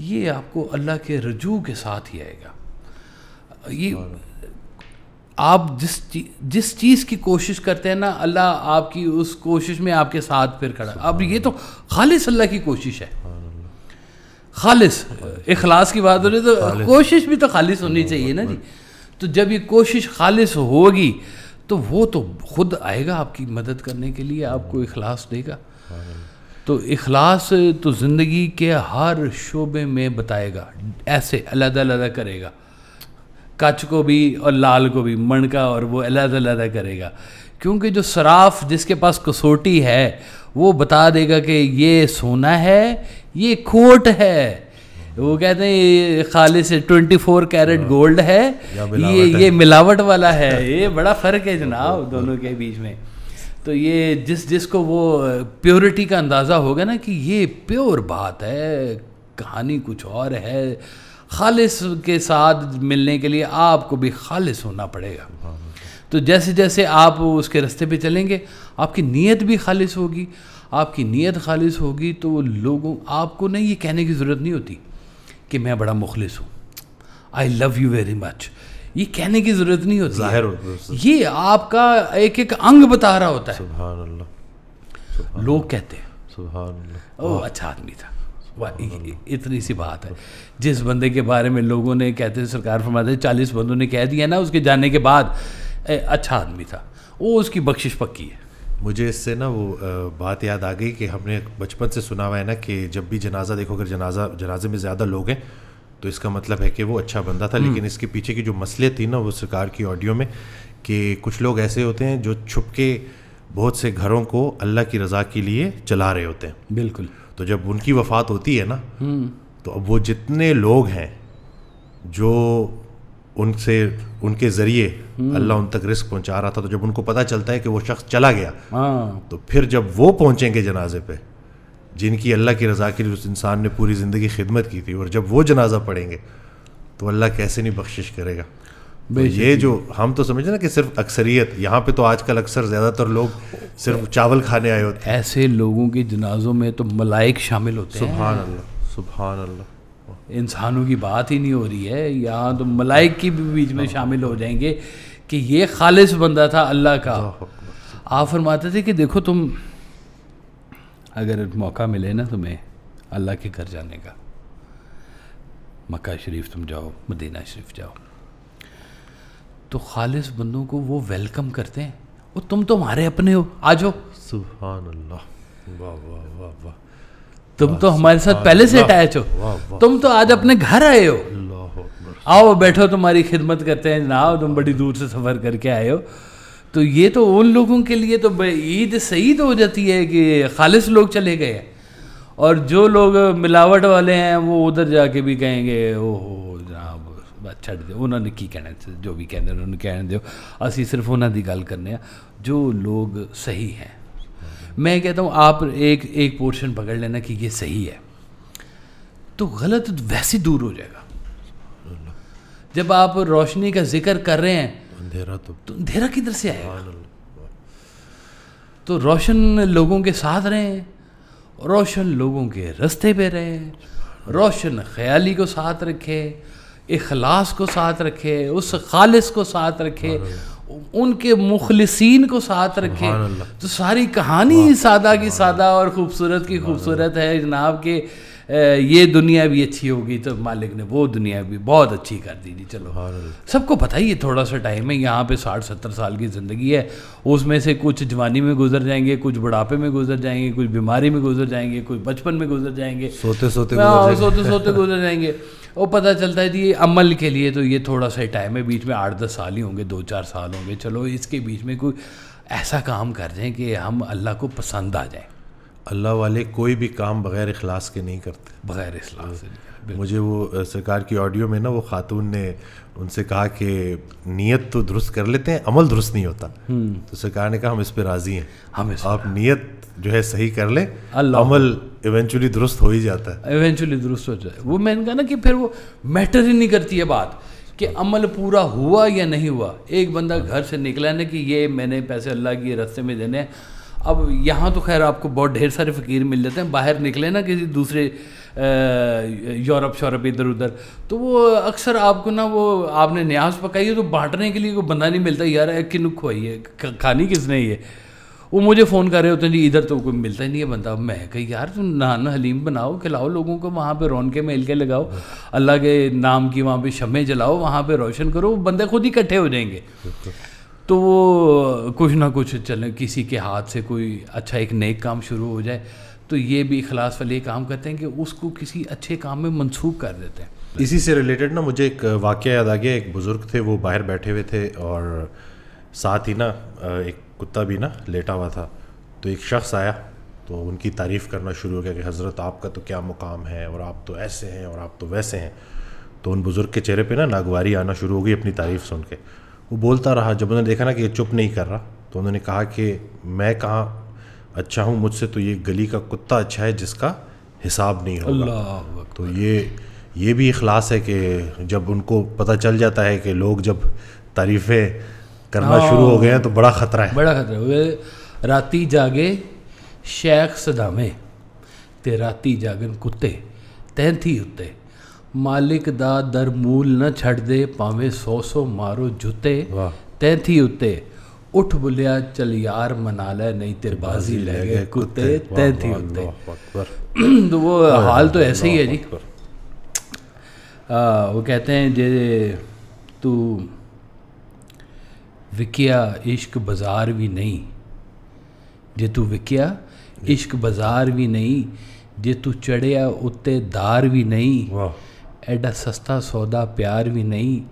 ये आपको अल्लाह के रजू के साथ ही आएगा। ये आप जिस चीज़ की कोशिश करते हैं ना, अल्लाह आपकी उस कोशिश में आपके साथ फिर खड़ा। अब ये तो खालिस अल्लाह की कोशिश है, खालिस इखलास की बात हो रही तो कोशिश भी तो खालिस होनी चाहिए ना जी। तो जब ये कोशिश खालिस होगी तो वो तो खुद आएगा आपकी मदद करने के लिए, आपको इखलास देगा। तो इखलास तो ज़िंदगी के हर शोबे में बताएगा, ऐसे अलग-अलग करेगा, कच को भी और लाल को भी, मणका और वो अलग-अलग करेगा। क्योंकि जो सराफ जिसके पास कसौटी है वो बता देगा कि ये सोना है, ये खोट है। वो कहते हैं ये खालिस 24 कैरेट गोल्ड है, ये मिलावट वाला है। ये बड़ा फ़र्क है जनाब दोनों के बीच में। तो ये जिसको वो प्योरिटी का अंदाज़ा होगा ना कि ये प्योर बात है, कहानी कुछ और है। खालिस के साथ मिलने के लिए आपको भी खालिस होना पड़ेगा। तो जैसे जैसे आप उसके रास्ते पे चलेंगे आपकी नीयत भी खालिस होगी। आपकी नीयत खालिस होगी तो लोगों आपको नहीं ये कहने की ज़रूरत नहीं होती कि मैं बड़ा मुखलिस हूँ, I love you very much, ये कहने की ज़रूरत नहीं होती। ज़ाहिर होता है, ये आपका एक एक अंग बता रहा होता है। सुभान अल्लाह, लोग कहते हैं सुभान अल्लाह, ओह अच्छा आदमी था, वाह इतनी सी बात है। जिस बंदे के बारे में लोगों ने कहते हैं, सरकार फरमाते हैं 40 बंदों ने कह दिया ना उसके जाने के बाद अच्छा आदमी था, वो उसकी बख्शिश पक्की है। मुझे इससे ना वो बात याद आ गई कि हमने बचपन से सुना हुआ है ना कि जब भी जनाजा देखो, अगर जनाजे में ज़्यादा लोग हैं तो इसका मतलब है कि वो अच्छा बंदा था। लेकिन इसके पीछे की जो मसले थी ना वो सरकार की ऑडियो में, कि कुछ लोग ऐसे होते हैं जो छुप के बहुत से घरों को अल्लाह की रज़ा के लिए चला रहे होते हैं। बिल्कुल। तो जब उनकी वफ़ात होती है ना तो अब वो जितने लोग हैं जो उनके ज़रिए अल्लाह उन तक रिस्क पहुंचा रहा था, तो जब उनको पता चलता है कि वो शख्स चला गया, तो फिर जब वो पहुंचेंगे जनाजे पे जिनकी अल्लाह की रज़ा के लिए उस इंसान ने पूरी ज़िंदगी खिदमत की थी, और जब वो जनाजा पढ़ेंगे तो अल्लाह कैसे नहीं बख्शिश करेगा। तो ये जो हम तो समझे ना कि सिर्फ अक्सरियत, यहाँ पे तो आजकल अक्सर ज़्यादातर लोग सिर्फ चावल खाने आए होते हैं। ऐसे लोगों की जनाजों में तो मलाइक शामिल होते हैं। सुभान अल्लाह, सुभान अल्लाह। इंसानों की बात ही नहीं हो रही है यहाँ, तो मलाइक की भी बीच में शामिल हो जाएंगे कि ये खालिस बंदा था अल्लाह का। आप फरमाते थे कि देखो तुम अगर मौका मिले ना तुम्हें अल्लाह के घर जाने का, मक्का शरीफ तुम जाओ, मदीना शरीफ जाओ, तो खालिस बंदों को वो वेलकम करते हैं। वो तुम तो हमारे अपने हो, आ जाओ। सुभान अल्लाह, वाह वाह वाह वाह, तुम तो हमारे साथ पहले से अटैच हो, तुम तो आज अपने घर आए हो, आओ बैठो, तुम्हारी खिदमत करते हैं जनाब, तुम बड़ी दूर से सफ़र करके आए हो। तो ये तो उन लोगों के लिए तो ईद सईद हो जाती है कि खालिस लोग चले गए, और जो लोग मिलावट वाले हैं वो उधर जाके भी कहेंगे ओहो जनाब छड़ दो, उन्होंने की कहना, जो भी कहते उन्होंने कहने दो, असी सिर्फ उन्होंने दी गल करने जो लोग सही हैं। मैं कहता हूँ आप एक पोर्शन पकड़ लेना कि ये सही है, तो गलत वैसे दूर हो जाएगा। जब आप रोशनी का जिक्र कर रहे हैं अंधेरा तो अंधेरा किधर से आएगा? तो रोशन लोगों के साथ रहें, रोशन लोगों के रास्ते पे रहें, रोशन ख्याली को साथ रखे, इखलास को साथ रखे, उस खालिस को साथ रखे, उनके मुखलिसीन को साथ रखे। तो सारी कहानी सादा की सादा और खूबसूरत की खूबसूरत है जनाब के ये दुनिया भी अच्छी होगी तो मालिक ने वो दुनिया भी बहुत अच्छी कर दी थी। चलो सबको पता ही है थोड़ा सा टाइम है यहाँ पे, 60-70 साल की ज़िंदगी है, उसमें से कुछ जवानी में गुजर जाएंगे, कुछ बुढ़ापे में गुजर जाएंगे, कुछ बीमारी में गुजर जाएंगे, कुछ बचपन में गुजर जाएंगे, सोते सोते गुजर जाएंगे। वो पता चलता है कि अमल के लिए तो ये थोड़ा सा टाइम है, बीच में 8-10 साल ही होंगे, 2-4 साल होंगे। चलो इसके बीच में कोई ऐसा काम कर जाएँ कि हम अल्लाह को पसंद आ जाएँ। अल्लाह वाले कोई भी काम बग़ैर इखलास के नहीं करते, बग़ैर इखलास से। मुझे वो सरकार की ऑडियो में ना वो खातून ने उनसे कहा कि नीयत तो दुरुस्त कर लेते हैं, अमल दुरुस्त नहीं होता। तो सरकार ने कहा हम इस पे राज़ी हैं, आप नीयत जो है सही कर लें, अमल इवेंचुअली दुरुस्त हो ही जाता है, इवेंचुअली दुरुस्त हो जाता है। वो मैंने कहा ना कि फिर वो मैटर ही नहीं करती है बात कि अमल पूरा हुआ या नहीं हुआ। एक बंदा घर से निकला ना कि ये मैंने पैसे अल्लाह के रास्ते में देने हैं। अब यहाँ तो खैर आपको बहुत ढेर सारे फ़कीर मिल जाते हैं, बाहर निकले ना किसी दूसरे यूरोप शोरप इधर उधर, तो वो अक्सर आपको ना वो आपने न्याज पकाई है तो बांटने के लिए कोई बंदा नहीं मिलता, यार किन्नू खुआई है, खानी किसने ये। वो मुझे फ़ोन कर रहे होते हैं जी इधर तो कोई मिलता ही नहीं है बंदा। मैं कही यार तुम नान हलीम बनाओ, खिलाओ लोगों को, वहाँ पे रौनकें मेल के लगाओ, अल्लाह के नाम की वहाँ पे शम्में जलाओ, वहाँ पे रोशन करो, बंदे खुद ही इकट्ठे हो जाएंगे। तो वो कुछ ना कुछ चले, किसी के हाथ से कोई अच्छा एक नेक काम शुरू हो जाए तो ये भी इखलास वाले काम करते हैं कि उसको किसी अच्छे काम में मंसूब कर देते हैं। इसी से रिलेटेड ना मुझे एक वाक़या याद आ गया। एक बुज़ुर्ग थे, वो बाहर बैठे हुए थे और साथ ही ना एक कुत्ता भी ना लेटा हुआ था। तो एक शख्स आया तो उनकी तारीफ़ करना शुरू हो गया कि हज़रत आपका तो क्या मुकाम है और आप तो ऐसे हैं और आप तो वैसे हैं। तो उन बुज़ुर्ग के चेहरे पे ना नागवारी आना शुरू हो गई अपनी तारीफ़ सुन के। वो बोलता रहा, जब उन्होंने देखा ना कि ये चुप नहीं कर रहा तो उन्होंने कहा कि मैं कहाँ अच्छा हूँ, मुझसे तो ये गली का कुत्ता अच्छा है जिसका हिसाब नहीं होगा। अल्लाह तो ये भी इखलास है कि जब उनको पता चल जाता है कि लोग जब तारीफ़ें करना शुरू हो गए हैं तो बड़ा ख़तरा है। बड़ा खतरा है। राती जागे शेख सदामे ते राती जागन कुत्ते तैंथी उत्ते, मालिक दा दर मूल न छड़ दे भावें 100 मारो जुते तैंथी उत्ते, उठ बुलिया चल यार मना ले नहीं ते बाजी ले गए कुत्ते तैंथी उत्ते। तो वो हाल तो ऐसे ही है जी। वो कहते हैं जे तू विकिया इश्क बाज़ार भी नहीं, जे तू विकिया इश्क बाज़ार भी नहीं, जे तू चढ़िया उत्ते दार भी नहीं, एडा सस्ता सौदा प्यार भी नहीं,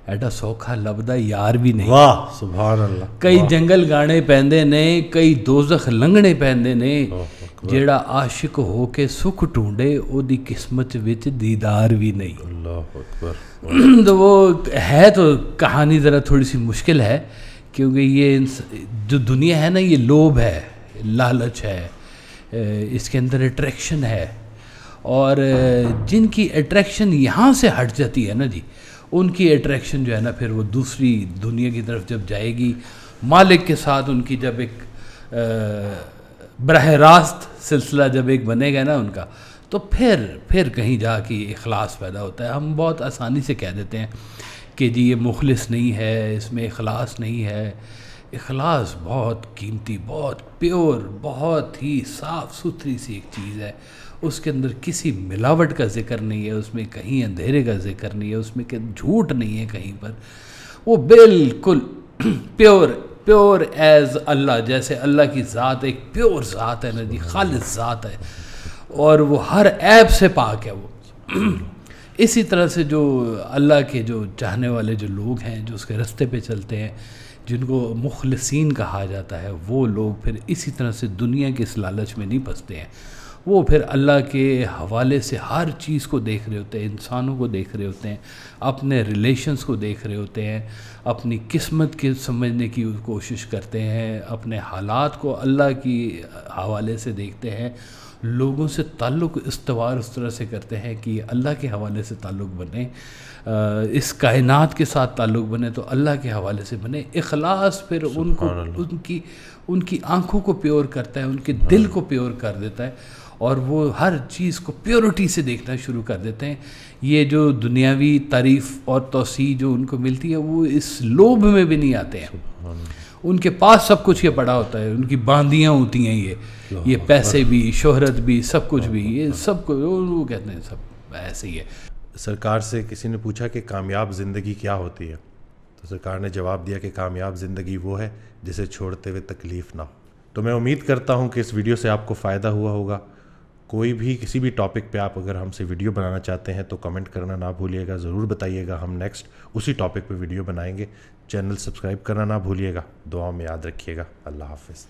एडा सौखा लभदा यार भी नहीं। वाह सुभान अल्लाह। कई जंगल गाने पैंदे ने, कई दोज़ख लंघने पैंदे ने, जेड़ा आशिक हो के सुख ढूंढे ओदी किस्मत विच दीदार भी नहीं। अल्लाह अकबर। तो वो है तो कहानी ज़रा थोड़ी सी मुश्किल है, क्योंकि ये जो दुनिया है ना, ये लोभ है, लालच है, इसके अंदर अट्रैक्शन है, और जिनकी अट्रैक्शन यहाँ से हट जाती है ना जी, उनकी अट्रैक्शन जो है ना फिर वो दूसरी दुनिया की तरफ जब जाएगी, मालिक के साथ उनकी जब एक बरह रास्त सिलसिला जब एक बनेगा ना उनका, तो फिर कहीं जाके इखलास पैदा होता है। हम बहुत आसानी से कह देते हैं कि जी ये मुखलिस नहीं है, इसमें इखलास नहीं है। इखलास बहुत कीमती, बहुत प्योर, बहुत ही साफ़ सुथरी सी एक चीज़ है। उसके अंदर किसी मिलावट का जिक्र नहीं है, उसमें कहीं अंधेरे का जिक्र नहीं है, उसमें झूठ नहीं है कहीं पर। वो बिल्कुल प्योर एज अल्लाह, जैसे अल्लाह की ज़ात एक प्योर ज़ात है ना जी, खालिस ज़ात है, और वो हर ऐब से पाक है वो। इसी तरह से जो अल्लाह के जो चाहने वाले जो लोग हैं, जो उसके रास्ते पे चलते हैं, जिनको मुखलिसीन कहा जाता है, वो लोग फिर इसी तरह से दुनिया के इस लालच में नहीं फंसते हैं। वो फिर अल्लाह के हवाले से हर चीज़ को देख रहे होते हैं, इंसानों को देख रहे होते हैं, अपने रिलेशंस को देख रहे होते हैं, अपनी किस्मत के समझने की कोशिश करते हैं, अपने हालात को अल्लाह की हवाले से देखते हैं, लोगों से ताल्लुक़ इस्तवार उस तरह से करते हैं कि अल्लाह के हवाले से ताल्लुक़ बने, इस कायनात के साथ ताल्लुक़ बने तो अल्लाह के हवाले से बने। इखलास फिर उनकी आँखों को प्योर करता है, उनके दिल को प्योर कर देता है, और वो हर चीज़ को प्योरिटी से देखना शुरू कर देते हैं। ये जो दुनियावी तारीफ़ और तौसी जो उनको मिलती है, वो इस लोभ में भी नहीं आते हैं। उनके पास सब कुछ ये पड़ा होता है, उनकी बांदियाँ होती हैं ये पैसे भी, शोहरत भी, सब कुछ भी, ये सब कुछ वो कहते हैं सब ऐसे ही है। सरकार से किसी ने पूछा कि कामयाब ज़िंदगी क्या होती है, तो सरकार ने जवाब दिया कि कामयाब ज़िंदगी वो है जिसे छोड़ते हुए तकलीफ़ ना हो। तो मैं उम्मीद करता हूँ कि इस वीडियो से आपको फ़ायदा हुआ होगा। कोई भी किसी भी टॉपिक पे आप अगर हमसे वीडियो बनाना चाहते हैं तो कमेंट करना ना भूलिएगा, ज़रूर बताइएगा, हम नेक्स्ट उसी टॉपिक पे वीडियो बनाएंगे। चैनल सब्सक्राइब करना ना भूलिएगा, दुआ में याद रखिएगा। अल्लाह हाफ़िज़।